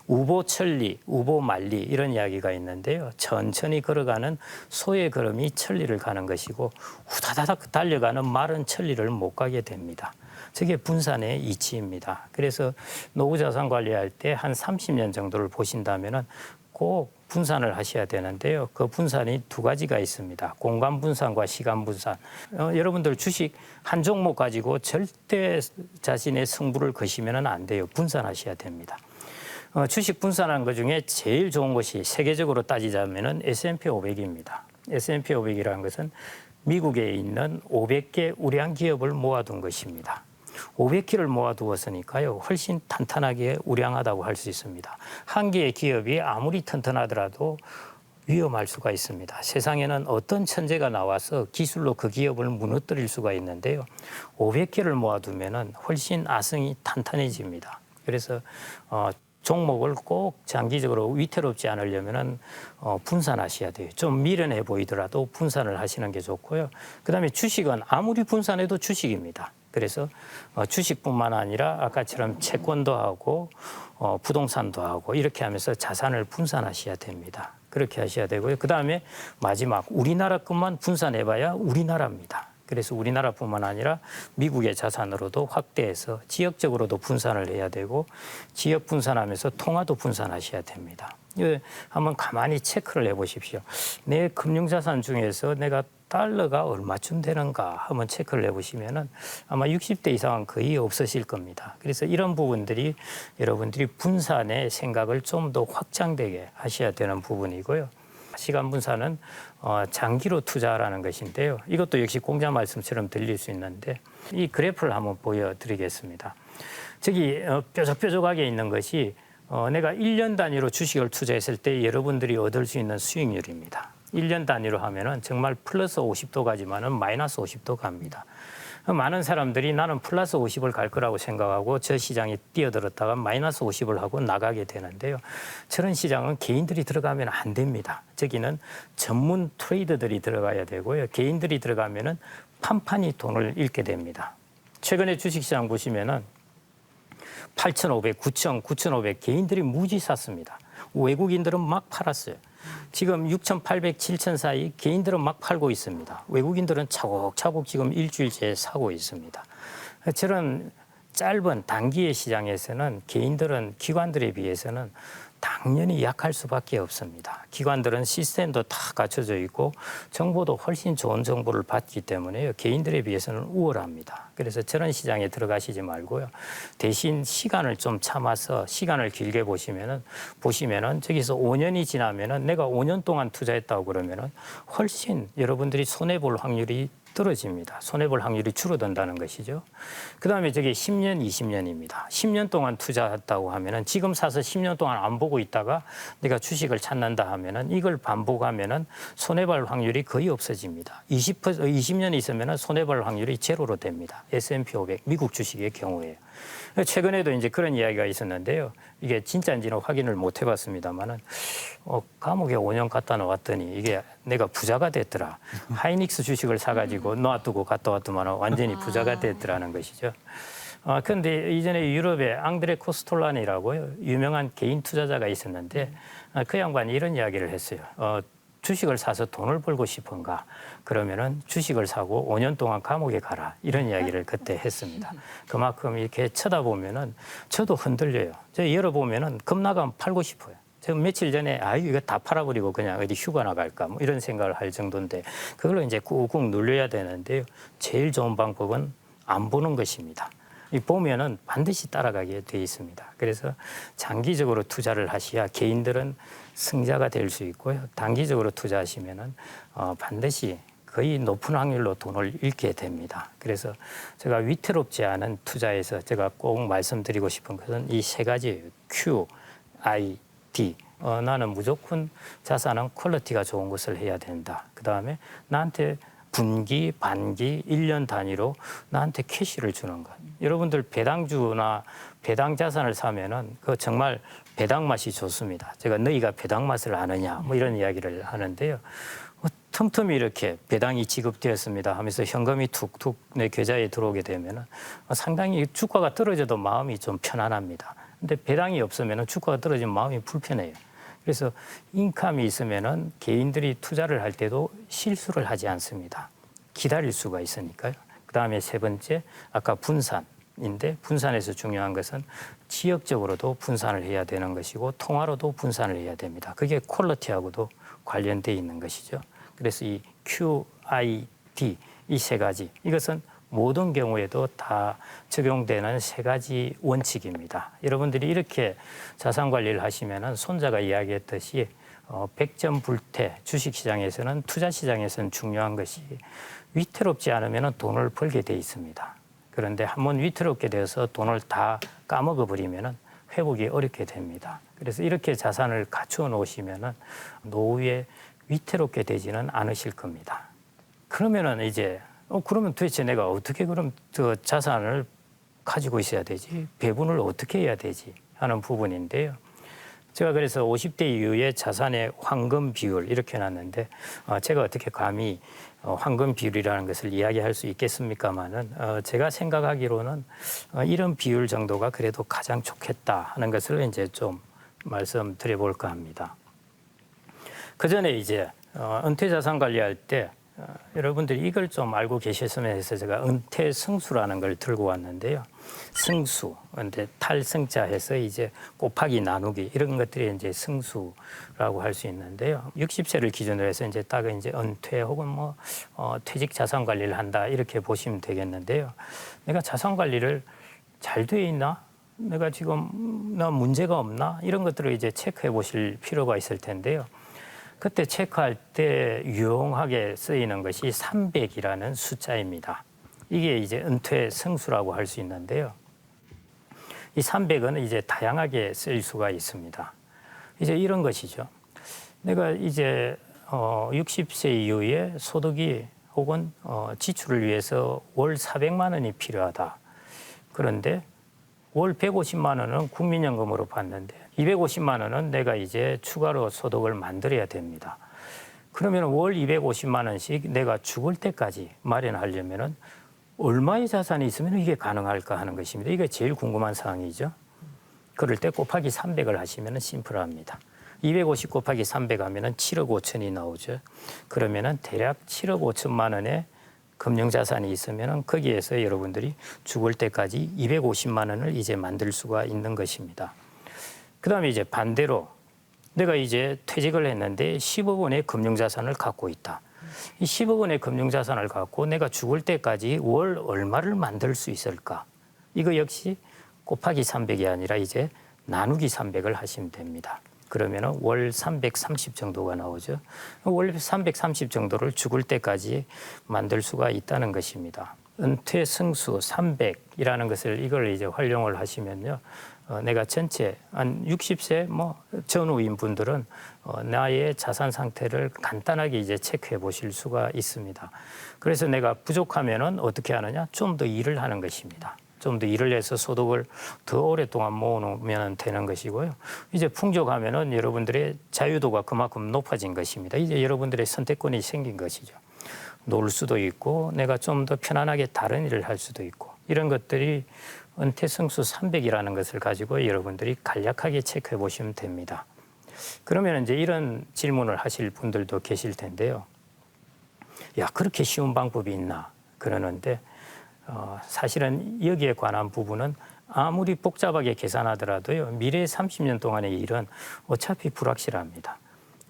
우보천리, 우보만리 이런 이야기가 있는데요. 천천히 걸어가는 소의 걸음이 천리를 가는 것이고 후다다닥 달려가는 말은 천리를 못 가게 됩니다. 저게 분산의 이치입니다. 그래서 노후자산 관리할 때 한 30년 정도를 보신다면은 꼭 분산을 하셔야 되는데요. 그 분산이 두 가지가 있습니다. 공간 분산과 시간 분산. 여러분들 주식 한 종목 가지고 절대 자신의 승부를 거시면 안 돼요. 분산하셔야 됩니다. 주식 분산한 것 중에 제일 좋은 것이 세계적으로 따지자면은 S&P 500입니다. S&P 500이라는 것은 미국에 있는 500개 우량 기업을 모아둔 것입니다. 500개를 모아두었으니까요. 훨씬 탄탄하게 우량하다고 할 수 있습니다. 한 개의 기업이 아무리 튼튼하더라도 위험할 수가 있습니다. 세상에는 어떤 천재가 나와서 기술로 그 기업을 무너뜨릴 수가 있는데요. 500개를 모아두면은 훨씬 아성이 탄탄해집니다. 그래서 종목을 꼭 장기적으로 위태롭지 않으려면은 분산하셔야 돼요. 좀 미련해 보이더라도 분산을 하시는 게 좋고요. 그다음에 주식은 아무리 분산해도 주식입니다. 그래서 주식뿐만 아니라 아까처럼 채권도 하고 부동산도 하고 이렇게 하면서 자산을 분산하셔야 됩니다. 그렇게 하셔야 되고요. 그다음에 마지막 우리나라 것만 분산해봐야 우리나라입니다. 그래서 우리나라뿐만 아니라 미국의 자산으로도 확대해서 지역적으로도 분산을 해야 되고 지역 분산하면서 통화도 분산하셔야 됩니다. 한번 가만히 체크를 해보십시오. 내 금융자산 중에서 내가 달러가 얼마쯤 되는가 한번 체크를 해보시면은 아마 60대 이상은 거의 없으실 겁니다. 그래서 이런 부분들이 여러분들이 분산의 생각을 좀 더 확장되게 하셔야 되는 부분이고요. 시간 분산은 장기로 투자라는 것인데요. 이것도 역시 공자 말씀처럼 들릴 수 있는데 이 그래프를 한번 보여드리겠습니다. 저기 뾰족뾰족하게 있는 것이 내가 1년 단위로 주식을 투자했을 때 여러분들이 얻을 수 있는 수익률입니다. 1년 단위로 하면은 정말 플러스 50도 가지만은 마이너스 50도 갑니다. 많은 사람들이 나는 플러스 50을 갈 거라고 생각하고 저 시장에 뛰어들었다가 마이너스 50을 하고 나가게 되는데요. 저런 시장은 개인들이 들어가면 안 됩니다. 저기는 전문 트레이더들이 들어가야 되고요. 개인들이 들어가면은 판판이 돈을 잃게 됩니다. 최근에 주식시장 보시면은 8,500, 9,000, 9,500 개인들이 무지 샀습니다. 외국인들은 막 팔았어요. 지금 6,800, 7,000 사이 개인들은 막 팔고 있습니다. 외국인들은 차곡차곡 지금 일주일째 사고 있습니다. 저런 짧은 단기의 시장에서는 개인들은 기관들에 비해서는 당연히 약할 수밖에 없습니다. 기관들은 시스템도 다 갖춰져 있고 정보도 훨씬 좋은 정보를 받기 때문에 개인들에 비해서는 우월합니다. 그래서 저런 시장에 들어가시지 말고요. 대신 시간을 좀 참아서 시간을 길게 보시면은 저기서 5년이 지나면은 내가 5년 동안 투자했다고 그러면은 훨씬 여러분들이 손해 볼 확률이 떨어집니다. 손해볼 확률이 줄어든다는 것이죠. 그다음에 저게 10년, 20년입니다. 10년 동안 투자했다고 하면은 지금 사서 10년 동안 안 보고 있다가 내가 주식을 찾는다 하면은 이걸 반복하면은 손해볼 확률이 거의 없어집니다. 20년 있으면은 손해볼 확률이 제로로 됩니다. S&P 500 미국 주식의 경우에요. 최근에도 이제 그런 이야기가 있었는데요. 이게 진짜인지는 확인을 못 해봤습니다만은 감옥에 5년 갔다 나왔더니 이게 내가 부자가 됐더라. 하이닉스 주식을 사가지고 놔두고 갔다 왔더만 완전히 부자가 됐더라는 것이죠. 그런데 이전에 유럽에 앙드레 코스톨란이라고요. 유명한 개인 투자자가 있었는데 그 양반이 이런 이야기를 했어요. 주식을 사서 돈을 벌고 싶은가? 그러면은 주식을 사고 5년 동안 감옥에 가라. 이런 이야기를 그때 했습니다. 그만큼 이렇게 쳐다보면은 저도 흔들려요. 저 열어보면은 겁나가면 팔고 싶어요. 제가 며칠 전에 이거 다 팔아버리고 그냥 어디 휴가 나갈까 뭐 이런 생각을 할 정도인데 그걸로 이제 꾹꾹 눌려야 되는데요. 제일 좋은 방법은 안 보는 것입니다. 이 보면은 반드시 따라가게 돼 있습니다. 그래서 장기적으로 투자를 하셔야 개인들은 승자가 될 수 있고요. 단기적으로 투자하시면은 반드시 거의 높은 확률로 돈을 잃게 됩니다. 그래서 제가 위태롭지 않은 투자에서 제가 꼭 말씀드리고 싶은 것은 이 세 가지예요. Q, I, D. 나는 무조건 자산은 퀄리티가 좋은 것을 해야 된다. 그다음에 나한테 분기, 반기, 1년 단위로 나한테 캐시를 주는 것. 여러분들 배당주나 배당 자산을 사면은 그 정말 배당 맛이 좋습니다. 제가 너희가 배당 맛을 아느냐 뭐 이런 이야기를 하는데요. 틈틈이 이렇게 배당이 지급되었습니다 하면서 현금이 툭툭 내 계좌에 들어오게 되면은 상당히 주가가 떨어져도 마음이 좀 편안합니다. 근데 배당이 없으면은 주가가 떨어지면 마음이 불편해요. 그래서 인컴이 있으면은 개인들이 투자를 할 때도 실수를 하지 않습니다. 기다릴 수가 있으니까요. 그다음에 세 번째 아까 분산인데 분산에서 중요한 것은 지역적으로도 분산을 해야 되는 것이고 통화로도 분산을 해야 됩니다. 그게 퀄리티하고도 관련돼 있는 것이죠. 그래서 이 Q, I, D 이 세 가지 이것은 모든 경우에도 다 적용되는 세 가지 원칙입니다. 여러분들이 이렇게 자산 관리를 하시면은 손자가 이야기했듯이 백전불태 주식시장에서는 투자시장에서는 중요한 것이 위태롭지 않으면 돈을 벌게 돼 있습니다. 그런데 한번 위태롭게 되어서 돈을 다 까먹어 버리면 회복이 어렵게 됩니다. 그래서 이렇게 자산을 갖추어 놓으시면 노후에 위태롭게 되지는 않으실 겁니다. 그러면은 이제 그러면 도대체 내가 어떻게 그럼 저 자산을 가지고 있어야 되지? 배분을 어떻게 해야 되지? 하는 부분인데요. 제가 그래서 50대 이후에 자산의 황금 비율 이렇게 해놨는데 제가 어떻게 감히 황금 비율이라는 것을 이야기할 수 있겠습니까마는 제가 생각하기로는 이런 비율 정도가 그래도 가장 좋겠다 하는 것을 이제 좀 말씀드려 볼까 합니다. 그 전에 이제 은퇴 자산 관리할 때 여러분들이 이걸 좀 알고 계셨으면 해서 제가 은퇴 승수라는 걸 들고 왔는데요. 승수, 근데 탈승자 해서 이제 곱하기 나누기 이런 것들이 이제 승수라고 할 수 있는데요. 60세를 기준으로 해서 이제 딱 이제 은퇴 혹은 뭐 퇴직 자산 관리를 한다 이렇게 보시면 되겠는데요. 내가 자산 관리를 잘 돼 있나? 내가 지금 나 문제가 없나? 이런 것들을 이제 체크해 보실 필요가 있을 텐데요. 그때 체크할 때 유용하게 쓰이는 것이 300이라는 숫자입니다. 이게 이제 은퇴 승수라고 할 수 있는데요. 이 300은 이제 다양하게 쓸 수가 있습니다. 이제 이런 것이죠. 내가 이제 60세 이후에 소득이 혹은 지출을 위해서 월 400만 원이 필요하다. 그런데 월 150만 원은 국민연금으로 받는데 250만 원은 내가 이제 추가로 소득을 만들어야 됩니다. 그러면 월 250만 원씩 내가 죽을 때까지 마련하려면은 얼마의 자산이 있으면 이게 가능할까 하는 것입니다. 이게 제일 궁금한 사항이죠. 그럴 때 곱하기 300을 하시면 심플합니다. 250 곱하기 300 하면 7억 5천이 나오죠. 그러면 대략 7억 5천만 원의 금융자산이 있으면 거기에서 여러분들이 죽을 때까지 250만 원을 이제 만들 수가 있는 것입니다. 그다음에 이제 반대로 내가 이제 퇴직을 했는데 10억 원의 금융자산을 갖고 있다. 이 10억 원의 금융자산을 갖고 내가 죽을 때까지 월 얼마를 만들 수 있을까? 이거 역시 곱하기 300이 아니라 이제 나누기 300을 하시면 됩니다. 그러면 월 330 정도가 나오죠. 월 330 정도를 죽을 때까지 만들 수가 있다는 것입니다. 은퇴 승수 300이라는 것을 이걸 이제 활용을 하시면요. 내가 전체 한 60세 뭐 전후인 분들은 나의 자산 상태를 간단하게 이제 체크해 보실 수가 있습니다. 그래서 내가 부족하면은 어떻게 하느냐? 좀 더 일을 하는 것입니다. 좀 더 일을 해서 소득을 더 오랫동안 모으면 되는 것이고요. 이제 풍족하면은 여러분들의 자유도가 그만큼 높아진 것입니다. 이제 여러분들의 선택권이 생긴 것이죠. 놀 수도 있고 내가 좀 더 편안하게 다른 일을 할 수도 있고 이런 것들이 은퇴 승수 300이라는 것을 가지고 여러분들이 간략하게 체크해 보시면 됩니다. 그러면 이제 이런 질문을 하실 분들도 계실 텐데요. 야, 그렇게 쉬운 방법이 있나? 그러는데 사실은 여기에 관한 부분은 아무리 복잡하게 계산하더라도요. 미래 30년 동안의 일은 어차피 불확실합니다.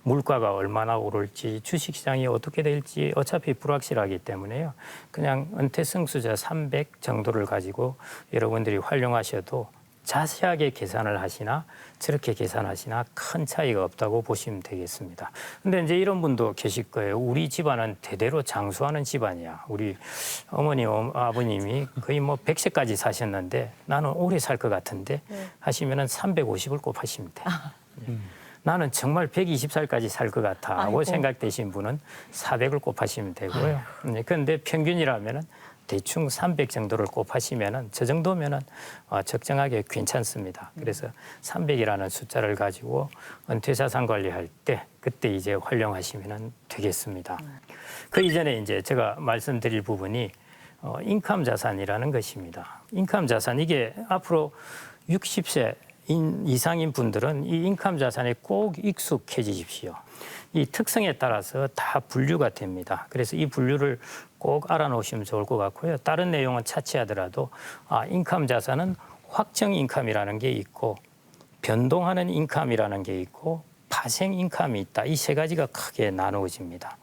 물가가 얼마나 오를지 주식시장이 어떻게 될지 어차피 불확실하기 때문에요. 그냥 은퇴승수자 300 정도를 가지고 여러분들이 활용하셔도 자세하게 계산을 하시나 저렇게 계산하시나 큰 차이가 없다고 보시면 되겠습니다. 근데 이제 이런 분도 계실 거예요. 우리 집안은 대대로 장수하는 집안이야. 우리 어머니, 아버님이 거의 뭐 100세까지 사셨는데 나는 오래 살 것 같은데 하시면은 350을 곱하시면 돼요. 나는 정말 120살까지 살 것 같아 하고 생각되신 분은 400을 곱하시면 되고요. 그런데 평균이라면은 대충 300 정도를 곱하시면은 저 정도면은 적정하게 괜찮습니다. 그래서 300이라는 숫자를 가지고 은퇴자산 관리할 때 그때 이제 활용하시면은 되겠습니다. 그 이전에 이제 제가 말씀드릴 부분이 인컴 자산이라는 것입니다. 인컴 자산 이게 앞으로 60세 이상인 분들은 이 인컴 자산에 꼭 익숙해지십시오. 이 특성에 따라서 다 분류가 됩니다. 그래서 이 분류를 꼭 알아놓으시면 좋을 것 같고요. 다른 내용은 차치하더라도 인컴 자산은 확정 인컴이라는 게 있고 변동하는 인컴이라는 게 있고 파생 인컴이 있다. 이 세 가지가 크게 나누어집니다.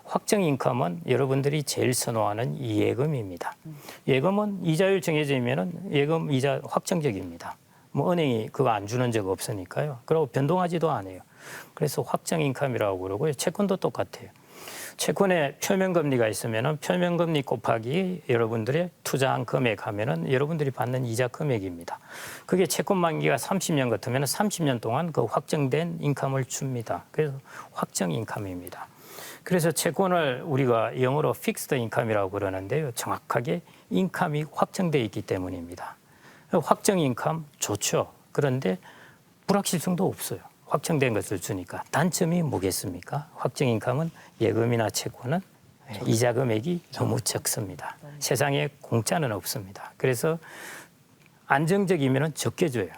확정 인컴은 여러분들이 제일 선호하는 예금입니다. 예금은 이자율 정해지면은 예금 이자 확정적입니다. 뭐 은행이 그거 안 주는 적 없으니까요. 그리고 변동하지도 않아요. 그래서 확정 인컴이라고 그러고요. 채권도 똑같아요. 채권에 표면금리가 있으면은 표면금리 곱하기 여러분들의 투자한 금액 하면은 여러분들이 받는 이자 금액입니다. 그게 채권 만기가 30년 같으면 30년 동안 그 확정된 인컴을 줍니다. 그래서 확정 인컴입니다. 그래서 채권을 우리가 영어로 픽스드 인컴이라고 그러는데요. 정확하게 인컴이 확정돼 있기 때문입니다. 확정 인컴 좋죠. 그런데 불확실성도 없어요. 확정된 것을 주니까. 단점이 뭐겠습니까? 확정 인컴은 예금이나 채권은 이자 금액이 너무 적습니다. 세상에 공짜는 없습니다. 그래서 안정적이면 적게 줘요.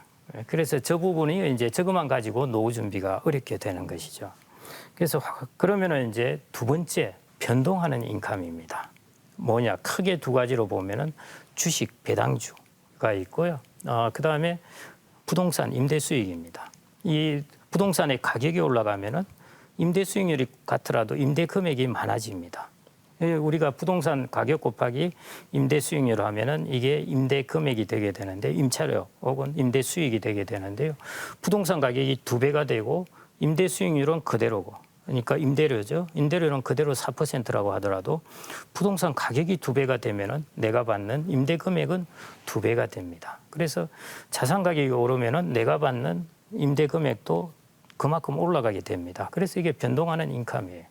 그래서 저 부분이 이제 저것만 가지고 노후 준비가 어렵게 되는 것이죠. 그래서 그러면은 이제 두 번째 변동하는 인컴입니다. 뭐냐? 크게 두 가지로 보면은 주식 배당주가 있고요. 그다음에 부동산 임대 수익입니다. 이 부동산의 가격이 올라가면은 임대 수익률이 같더라도 임대 금액이 많아집니다. 우리가 부동산 가격 곱하기 임대 수익률 하면은 이게 임대 금액이 되게 되는데 임차료 혹은 임대 수익이 되게 되는데요. 부동산 가격이 2배가 되고 임대 수익률은 그대로고 그러니까 임대료죠. 임대료는 그대로 4%라고 하더라도 부동산 가격이 2배가 되면은 내가 받는 임대 금액은 2배가 됩니다. 그래서 자산 가격이 오르면은 내가 받는 임대 금액도 그만큼 올라가게 됩니다. 그래서 이게 변동하는 인컴이에요.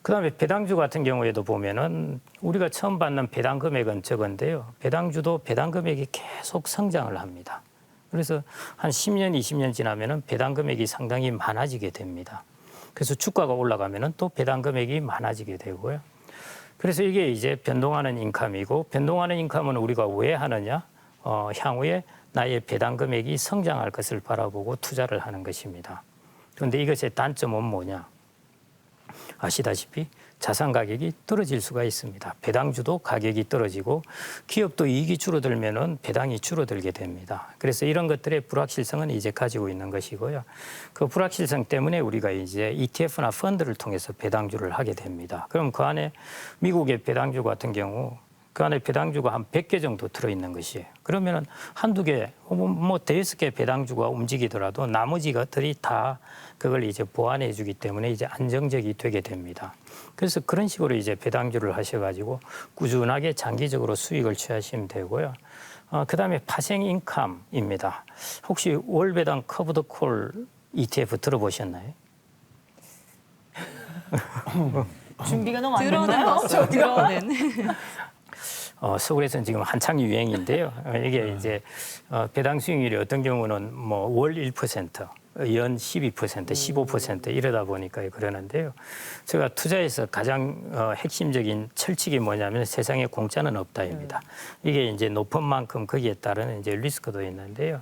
그다음에 배당주 같은 경우에도 보면은 우리가 처음 받는 배당 금액은 적은데요. 배당주도 배당 금액이 계속 성장을 합니다. 그래서 한 10년, 20년 지나면은 배당 금액이 상당히 많아지게 됩니다. 그래서 주가가 올라가면은 또 배당 금액이 많아지게 되고요. 그래서 이게 이제 변동하는 인컴이고 변동하는 인컴은 우리가 왜 하느냐? 향후에 나의 배당 금액이 성장할 것을 바라보고 투자를 하는 것입니다. 그런데 이것의 단점은 뭐냐? 아시다시피 자산 가격이 떨어질 수가 있습니다. 배당주도 가격이 떨어지고 기업도 이익이 줄어들면은 배당이 줄어들게 됩니다. 그래서 이런 것들의 불확실성은 이제 가지고 있는 것이고요. 그 불확실성 때문에 우리가 이제 ETF나 펀드를 통해서 배당주를 하게 됩니다. 그럼 그 안에 미국의 배당주 같은 경우 그 안에 배당주가 한 100개 정도 들어있는 것이에요. 그러면은 한두 개, 뭐 대여섯 개 배당주가 움직이더라도 나머지 것들이 다 그걸 이제 보완해 주기 때문에 이제 안정적이 되게 됩니다. 그래서 그런 식으로 이제 배당주를 하셔가지고 꾸준하게 장기적으로 수익을 취하시면 되고요. 그다음에 파생 인컴입니다. 혹시 월배당 커브드 콜 ETF 들어보셨나요? 준비가 너무 안 들어는 됐나요? 봤어요. 들어는. 서울에서는 지금 한창 유행인데요. 이게 이제 배당 수익률이 어떤 경우는 뭐 월 1%, 연 12%, 15% 이러다 보니까 그러는데요. 제가 투자에서 가장 핵심적인 철칙이 뭐냐면 세상에 공짜는 없다입니다. 이게 이제 높은 만큼 거기에 따른 이제 리스크도 있는데요.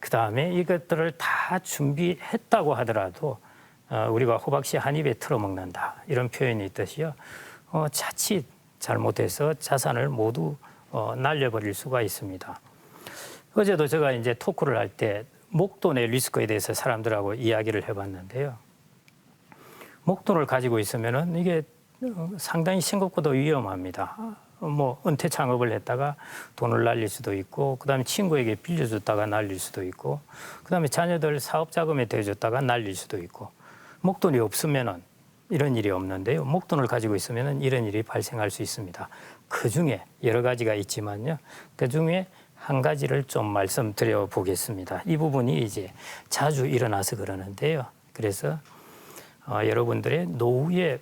그다음에 이것들을 다 준비했다고 하더라도 우리가 호박씨 한 입에 틀어먹는다 이런 표현이 있듯이요. 자칫 잘못해서 자산을 모두 날려버릴 수가 있습니다. 어제도 제가 이제 토크를 할 때 목돈의 리스크에 대해서 사람들하고 이야기를 해봤는데요. 목돈을 가지고 있으면은 이게 상당히 생각보다 위험합니다. 뭐 은퇴 창업을 했다가 돈을 날릴 수도 있고, 그다음에 친구에게 빌려줬다가 날릴 수도 있고, 그다음에 자녀들 사업 자금에 대줬다가 날릴 수도 있고, 목돈이 없으면은 이런 일이 없는데요. 목돈을 가지고 있으면은 이런 일이 발생할 수 있습니다. 그 중에 여러 가지가 있지만요. 그 중에 한 가지를 좀 말씀드려 보겠습니다. 이 부분이 이제 자주 일어나서 그러는데요. 그래서 여러분들의 노후의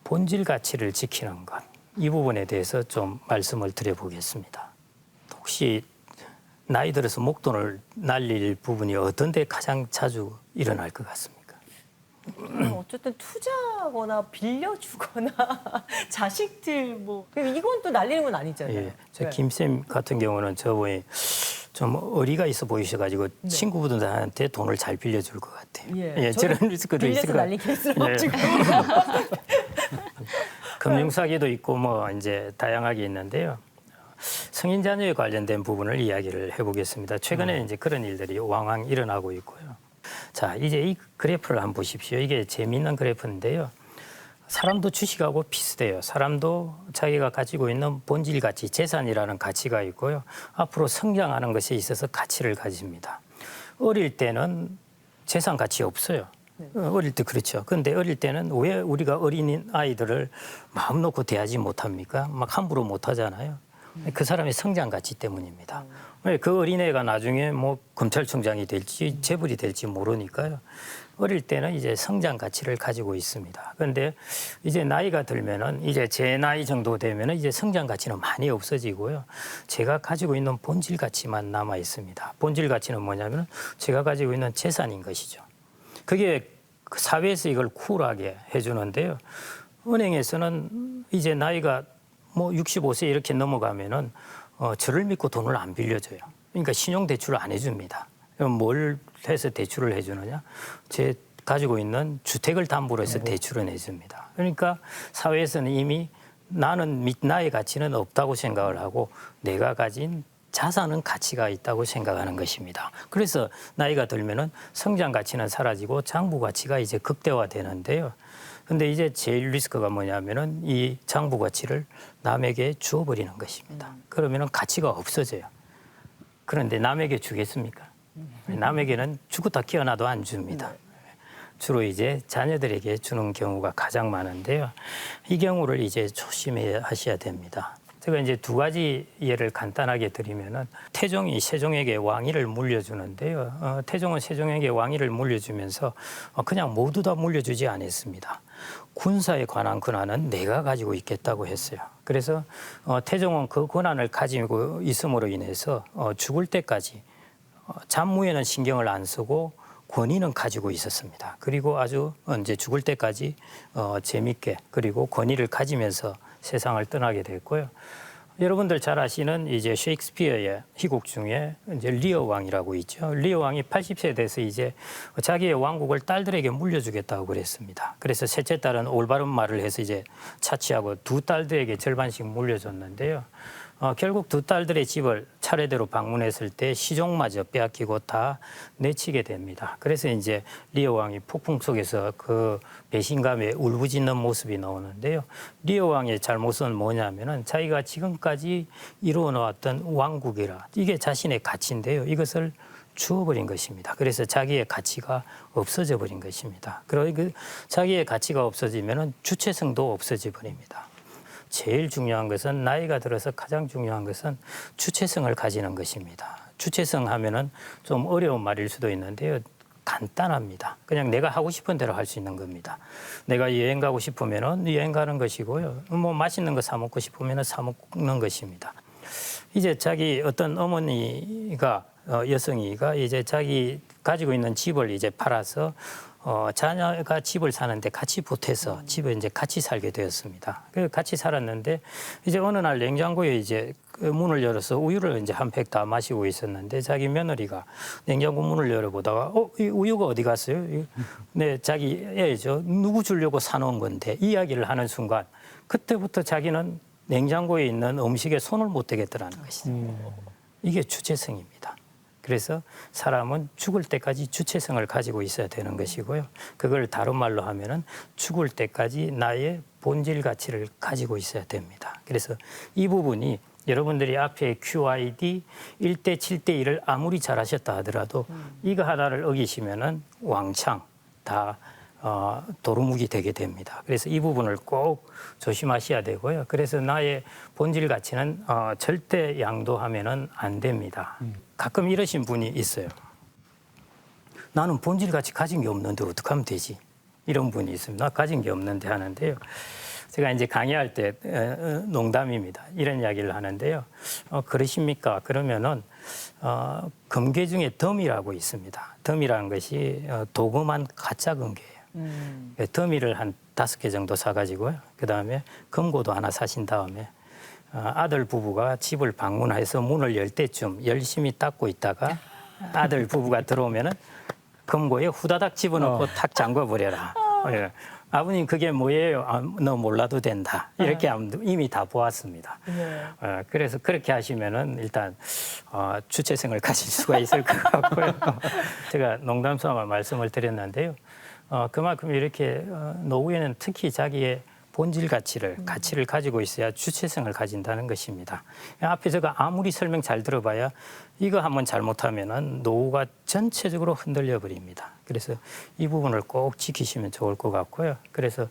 본질 가치를 지키는 것, 이 부분에 대해서 좀 말씀을 드려보겠습니다. 혹시 나이 들어서 목돈을 날릴 부분이 어떤 데 가장 자주 일어날 것 같습니까? 어쨌든 투자하거나 빌려주거나 자식들 뭐 이건 또 날리는 건 아니잖아요. 예, 저 김쌤 같은 경우는 저번에 좀 어리가 있어 보이셔가지고 친구분들한테 돈을 잘 빌려줄 것 같아요. 예, 저런 리스크도 있을 빌려서 것 날린 케이스로 지금. 금융사기도 있고 뭐 이제 다양하게 있는데요. 성인 자녀에 관련된 부분을 이야기를 해보겠습니다. 최근에 이제 그런 일들이 왕왕 일어나고 있고요. 자, 이제 이 그래프를 한번 보십시오. 이게 재미있는 그래프인데요. 사람도 주식하고 비슷해요. 사람도 자기가 가지고 있는 본질 가치, 재산이라는 가치가 있고요. 앞으로 성장하는 것에 있어서 가치를 가집니다. 어릴 때는 재산 가치 없어요. 어릴 때 그렇죠. 그런데 어릴 때는 왜 우리가 어린 아이들을 마음 놓고 대하지 못합니까? 막 함부로 못하잖아요. 그 사람의 성장 가치 때문입니다. 그 어린애가 나중에 뭐 검찰총장이 될지 재벌이 될지 모르니까요. 어릴 때는 이제 성장 가치를 가지고 있습니다. 그런데 이제 나이가 들면은 이제 제 나이 정도 되면은 이제 성장 가치는 많이 없어지고요. 제가 가지고 있는 본질 가치만 남아 있습니다. 본질 가치는 뭐냐면은 제가 가지고 있는 재산인 것이죠. 그게 사회에서 이걸 쿨하게 해주는데요. 은행에서는 이제 나이가 뭐 65세 이렇게 넘어가면은 저를 믿고 돈을 안 빌려줘요. 그러니까 신용 대출을 안 해줍니다. 그럼 뭘 해서 대출을 해주느냐? 제 가지고 있는 주택을 담보로 해서 대출을 내줍니다. 그러니까 사회에서는 이미 나의 가치는 없다고 생각을 하고 내가 가진 자산은 가치가 있다고 생각하는 것입니다. 그래서 나이가 들면은 성장 가치는 사라지고 장부 가치가 이제 극대화되는데요. 근데 이제 제일 리스크가 뭐냐면은 이 장부 가치를 남에게 주어버리는 것입니다. 그러면은 가치가 없어져요. 그런데 남에게 주겠습니까? 남에게는 죽었다 깨어나도 안 줍니다. 주로 이제 자녀들에게 주는 경우가 가장 많은데요. 이 경우를 이제 조심해 하셔야 됩니다. 제가 이제 두 가지 예를 간단하게 드리면은 태종이 세종에게 왕위를 물려주는데요. 태종은 세종에게 왕위를 물려주면서 그냥 모두 다 물려주지 않았습니다. 군사에 관한 권한은 내가 가지고 있겠다고 했어요. 그래서 태종은 그 권한을 가지고 있음으로 인해서 죽을 때까지 잡무에는 신경을 안 쓰고 권위는 가지고 있었습니다. 그리고 아주 이제 죽을 때까지 재밌게 그리고 권위를 가지면서 세상을 떠나게 됐고요. 여러분들 잘 아시는 이제 셰익스피어의 희곡 중에 이제 리어 왕이라고 있죠. 리어 왕이 80세 돼서 이제 자기의 왕국을 딸들에게 물려주겠다고 그랬습니다. 그래서 셋째 딸은 올바른 말을 해서 이제 차치하고 두 딸들에게 절반씩 물려줬는데요. 결국 두 딸들의 집을 차례대로 방문했을 때 시종마저 빼앗기고 다 내치게 됩니다. 그래서 이제 리어 왕이 폭풍 속에서 그 배신감에 울부짖는 모습이 나오는데요. 리어 왕의 잘못은 뭐냐면은 자기가 지금까지 이루어 놓았던 왕국이라 이게 자신의 가치인데요. 이것을 주어버린 것입니다. 그래서 자기의 가치가 없어져 버린 것입니다. 그리고 자기의 가치가 없어지면은 주체성도 없어져 버립니다. 제일 중요한 것은 나이가 들어서 가장 중요한 것은 주체성을 가지는 것입니다. 주체성 하면은 좀 어려운 말일 수도 있는데요. 간단합니다. 그냥 내가 하고 싶은 대로 할 수 있는 겁니다. 내가 여행 가고 싶으면은 여행 가는 것이고요. 뭐 맛있는 거 사 먹고 싶으면은 사 먹는 것입니다. 이제 자기 어떤 어머니가 여성이가 이제 자기 가지고 있는 집을 이제 팔아서 자녀가 집을 사는데 같이 보태서 집에 이제 같이 살게 되었습니다. 그래서 같이 살았는데 이제 어느 날 냉장고에 이제 그 문을 열어서 우유를 이제 한 팩 다 마시고 있었는데 자기 며느리가 냉장고 문을 열어보다가 이 우유가 어디 갔어요? 네, 자기 애죠. 누구 주려고 사놓은 건데 이야기를 하는 순간 그때부터 자기는 냉장고에 있는 음식에 손을 못 대겠더라는 것이죠. 이게 주체성입니다. 그래서 사람은 죽을 때까지 주체성을 가지고 있어야 되는 것이고요. 그걸 다른 말로 하면은 죽을 때까지 나의 본질 가치를 가지고 있어야 됩니다. 그래서 이 부분이 여러분들이 앞에 QID 1대 7대 1을 아무리 잘하셨다 하더라도 이거 하나를 어기시면은 왕창 다 도루묵이 되게 됩니다. 그래서 이 부분을 꼭 조심하셔야 되고요. 그래서 나의 본질 가치는 절대 양도하면은 안 됩니다. 가끔 이러신 분이 있어요. 나는 본질 가치 가진 게 없는데 어떻게 하면 되지? 이런 분이 있습니다. 나 가진 게 없는데 하는데요. 제가 이제 강의할 때 농담입니다. 이런 이야기를 하는데요. 그러십니까? 그러면은 금괴 중에 덤이라고 있습니다. 덤이라는 것이 도금한 가짜 금괴예요. 더미를 한 5개 정도 사가지고요. 그다음에 금고도 하나 사신 다음에 아들 부부가 집을 방문해서 문을 열 때쯤 열심히 닦고 있다가 아들 부부가 들어오면은 금고에 후다닥 집어넣고 탁 잠궈버려라. 예. 아버님 그게 뭐예요? 너 몰라도 된다. 이렇게 하면 이미 다 보았습니다. 그래서 그렇게 하시면은 일단 주체성을 가질 수가 있을 것 같고요. 제가 농담 삼아 말씀을 드렸는데요. 그만큼 이렇게 노후에는 특히 자기의 본질 가치를 가지고 있어야 주체성을 가진다는 것입니다. 앞에 제가 아무리 설명 잘 들어봐야 이거 한번 잘못하면은 노후가 전체적으로 흔들려 버립니다. 그래서 이 부분을 꼭 지키시면 좋을 것 같고요. 그래서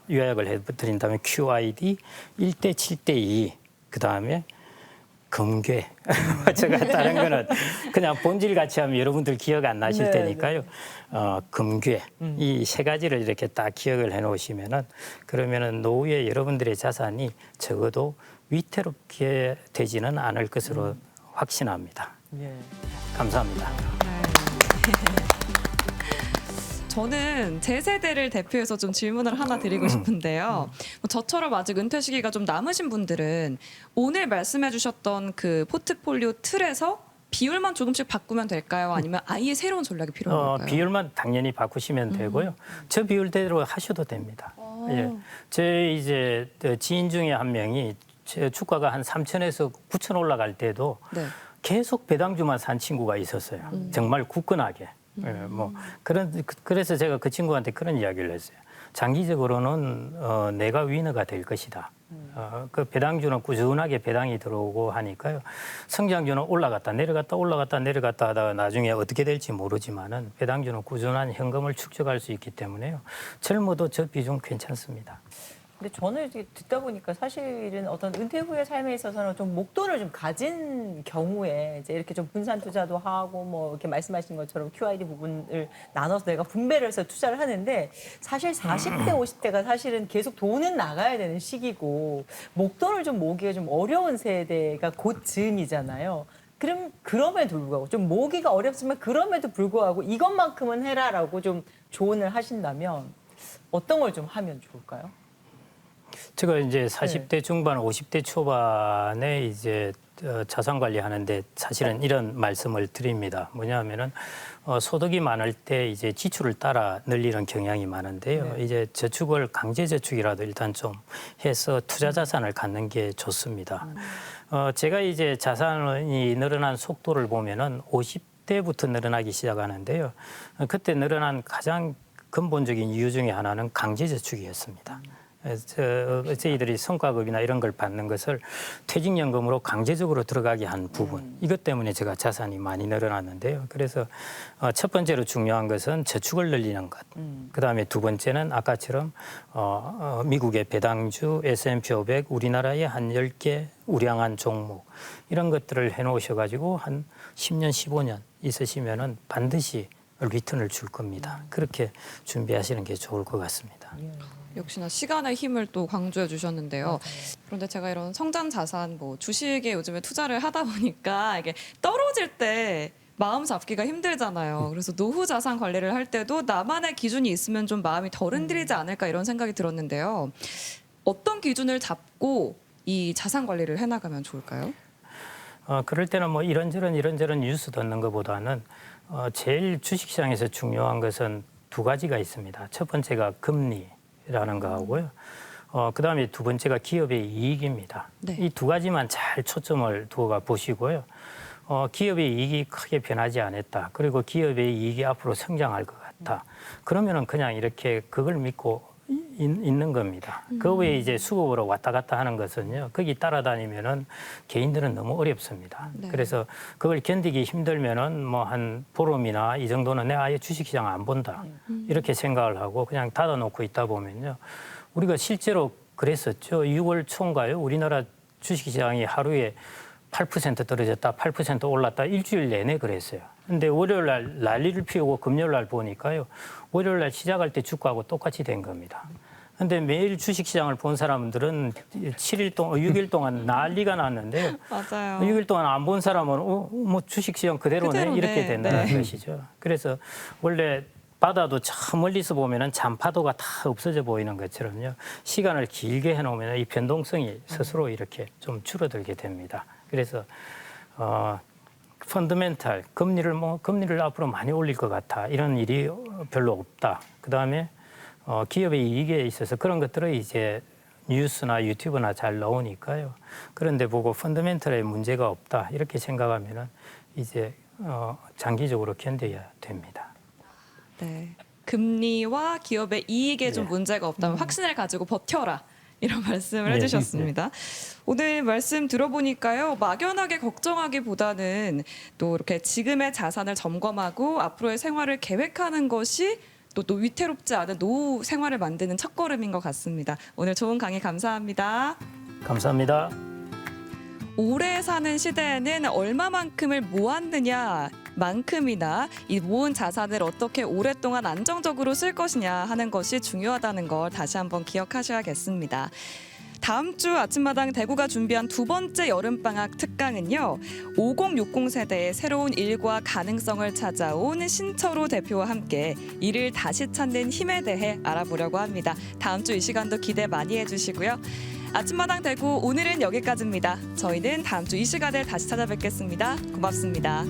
요약을 해드린다면 QID 1대 7대 2, 그다음에 금괴. 제가 다른 거는 그냥 본질 같이 하면 여러분들 기억 안 나실 테니까요. 금괴. 이 세 가지를 이렇게 딱 기억을 해 놓으시면은 그러면은 노후에 여러분들의 자산이 적어도 위태롭게 되지는 않을 것으로 확신합니다. 감사합니다. 저는 제 세대를 대표해서 좀 질문을 하나 드리고 싶은데요. 저처럼 아직 은퇴 시기가 좀 남으신 분들은 오늘 말씀해 주셨던 그 포트폴리오 틀에서 비율만 조금씩 바꾸면 될까요? 아니면 아예 새로운 전략이 필요한 걸까요? 비율만 당연히 바꾸시면 되고요. 저 비율대로 하셔도 됩니다. 예. 제 이제 지인 중에 한 명이 제 주가가 한 3천에서 9천 올라갈 때도 네. 계속 배당주만 산 친구가 있었어요. 정말 굳건하게. 예, 그래서 제가 그 친구한테 그런 이야기를 했어요. 장기적으로는 내가 위너가 될 것이다. 그 배당주는 꾸준하게 배당이 들어오고 하니까요. 성장주는 올라갔다 내려갔다 하다가 나중에 어떻게 될지 모르지만은 배당주는 꾸준한 현금을 축적할 수 있기 때문에요. 젊어도 저 비중 괜찮습니다. 근데 저는 이렇게 듣다 보니까 사실은 어떤 은퇴 후의 삶에 있어서는 좀 목돈을 좀 가진 경우에 이제 이렇게 좀 분산 투자도 하고 뭐 이렇게 말씀하신 것처럼 QID 부분을 나눠서 내가 분배를 해서 투자를 하는데 사실 40대, 50대가 사실은 계속 돈은 나가야 되는 시기고 목돈을 좀 모으기가 좀 어려운 세대가 곧 즈음이잖아요. 그럼에도 불구하고 좀 모으기가 어렵지만 그럼에도 불구하고 이것만큼은 해라라고 좀 조언을 하신다면 어떤 걸 좀 하면 좋을까요? 제가 이제 40대 중반, 50대 초반에 이제 자산 관리하는데 사실은 이런 말씀을 드립니다. 뭐냐면은 소득이 많을 때 이제 지출을 따라 늘리는 경향이 많은데요. 이제 저축을 강제 저축이라도 일단 좀 해서 투자 자산을 갖는 게 좋습니다. 제가 이제 자산이 늘어난 속도를 보면은 50대부터 늘어나기 시작하는데요. 그때 늘어난 가장 근본적인 이유 중에 하나는 강제 저축이었습니다. 저희들이 성과급이나 이런 걸 받는 것을 퇴직연금으로 강제적으로 들어가게 한 부분, 이것 때문에 제가 자산이 많이 늘어났는데요. 그래서 첫 번째로 중요한 것은 저축을 늘리는 것. 그다음에 두 번째는 아까처럼 미국의 배당주, S&P 500, 우리나라의 한 10개 우량한 종목, 이런 것들을 해놓으셔가지고 한 10년, 15년 있으시면은 반드시 리턴을 줄 겁니다. 그렇게 준비하시는 게 좋을 것 같습니다. 역시나 시간의 힘을 또 강조해 주셨는데요. 그런데 제가 이런 성장 자산, 뭐 주식에 요즘에 투자를 하다 보니까 이게 떨어질 때 마음 잡기가 힘들잖아요. 그래서 노후 자산 관리를 할 때도 나만의 기준이 있으면 좀 마음이 덜 흔들리지 않을까 이런 생각이 들었는데요. 어떤 기준을 잡고 이 자산 관리를 해나가면 좋을까요? 그럴 때는 뭐 이런저런 뉴스 듣는 것보다는 제일 주식시장에서 중요한 것은 두 가지가 있습니다. 첫 번째가 금리라는 거하고요. 그다음에 두 번째가 기업의 이익입니다. 네. 이 두 가지만 잘 초점을 두어가 보시고요. 기업의 이익이 크게 변하지 않았다. 그리고 기업의 이익이 앞으로 성장할 것 같다. 그러면은 그냥 이렇게 그걸 믿고 있는 겁니다. 그 외에 이제 수급으로 왔다 갔다 하는 것은요. 거기 따라다니면은 개인들은 너무 어렵습니다. 네. 그래서 그걸 견디기 힘들면은 뭐 한 보름이나 이 정도는 내가 아예 주식시장 안 본다. 이렇게 생각을 하고 그냥 닫아놓고 있다 보면요. 우리가 실제로 그랬었죠. 6월 초인가요? 우리나라 주식시장이 하루에 8% 떨어졌다, 8% 올랐다 일주일 내내 그랬어요. 근데 월요일 날 난리를 피우고 금요일 날 보니까요. 월요일 날 시작할 때 주가하고 똑같이 된 겁니다. 근데 매일 주식시장을 본 사람들은 6일 동안 난리가 났는데요. 맞아요. 6일 동안 안 본 사람은 뭐 주식시장 그대로네 이렇게 된다는 네. 것이죠. 그래서 원래 바다도 저 멀리서 보면은 잔파도가 다 없어져 보이는 것처럼요. 시간을 길게 해놓으면 이 변동성이 스스로 이렇게 좀 줄어들게 됩니다. 그래서 펀더멘탈 금리를 앞으로 많이 올릴 것 같아 이런 일이 별로 없다. 그 다음에 기업의 이익에 있어서 그런 것들을 이제 뉴스나 유튜브나 잘 나오니까요. 그런데 보고 펀더멘탈에 문제가 없다 이렇게 생각하면은 이제 장기적으로 견뎌야 됩니다. 네. 금리와 기업의 이익에 좀 네. 문제가 없다면 확신을 가지고 버텨라. 이런 말씀을 네. 해주셨습니다. 오늘 말씀 들어보니까요. 막연하게 걱정하기보다는 또 이렇게 지금의 자산을 점검하고 앞으로의 생활을 계획하는 것이 또 위태롭지 않은 노후 생활을 만드는 첫걸음인 것 같습니다. 오늘 좋은 강의 감사합니다. 감사합니다. 오래 사는 시대에는 얼마만큼을 모았느냐 만큼이나 이 모은 자산을 어떻게 오랫동안 안정적으로 쓸 것이냐 하는 것이 중요하다는 걸 다시 한번 기억하셔야겠습니다. 다음 주 아침마당 대구가 준비한 두 번째 여름방학 특강은요. 5060 세대의 새로운 일과 가능성을 찾아온 신철호 대표와 함께 일을 다시 찾는 힘에 대해 알아보려고 합니다. 다음 주 이 시간도 기대 많이 해주시고요. 아침마당 대구 오늘은 여기까지입니다. 저희는 다음 주 이 시간에 다시 찾아뵙겠습니다. 고맙습니다.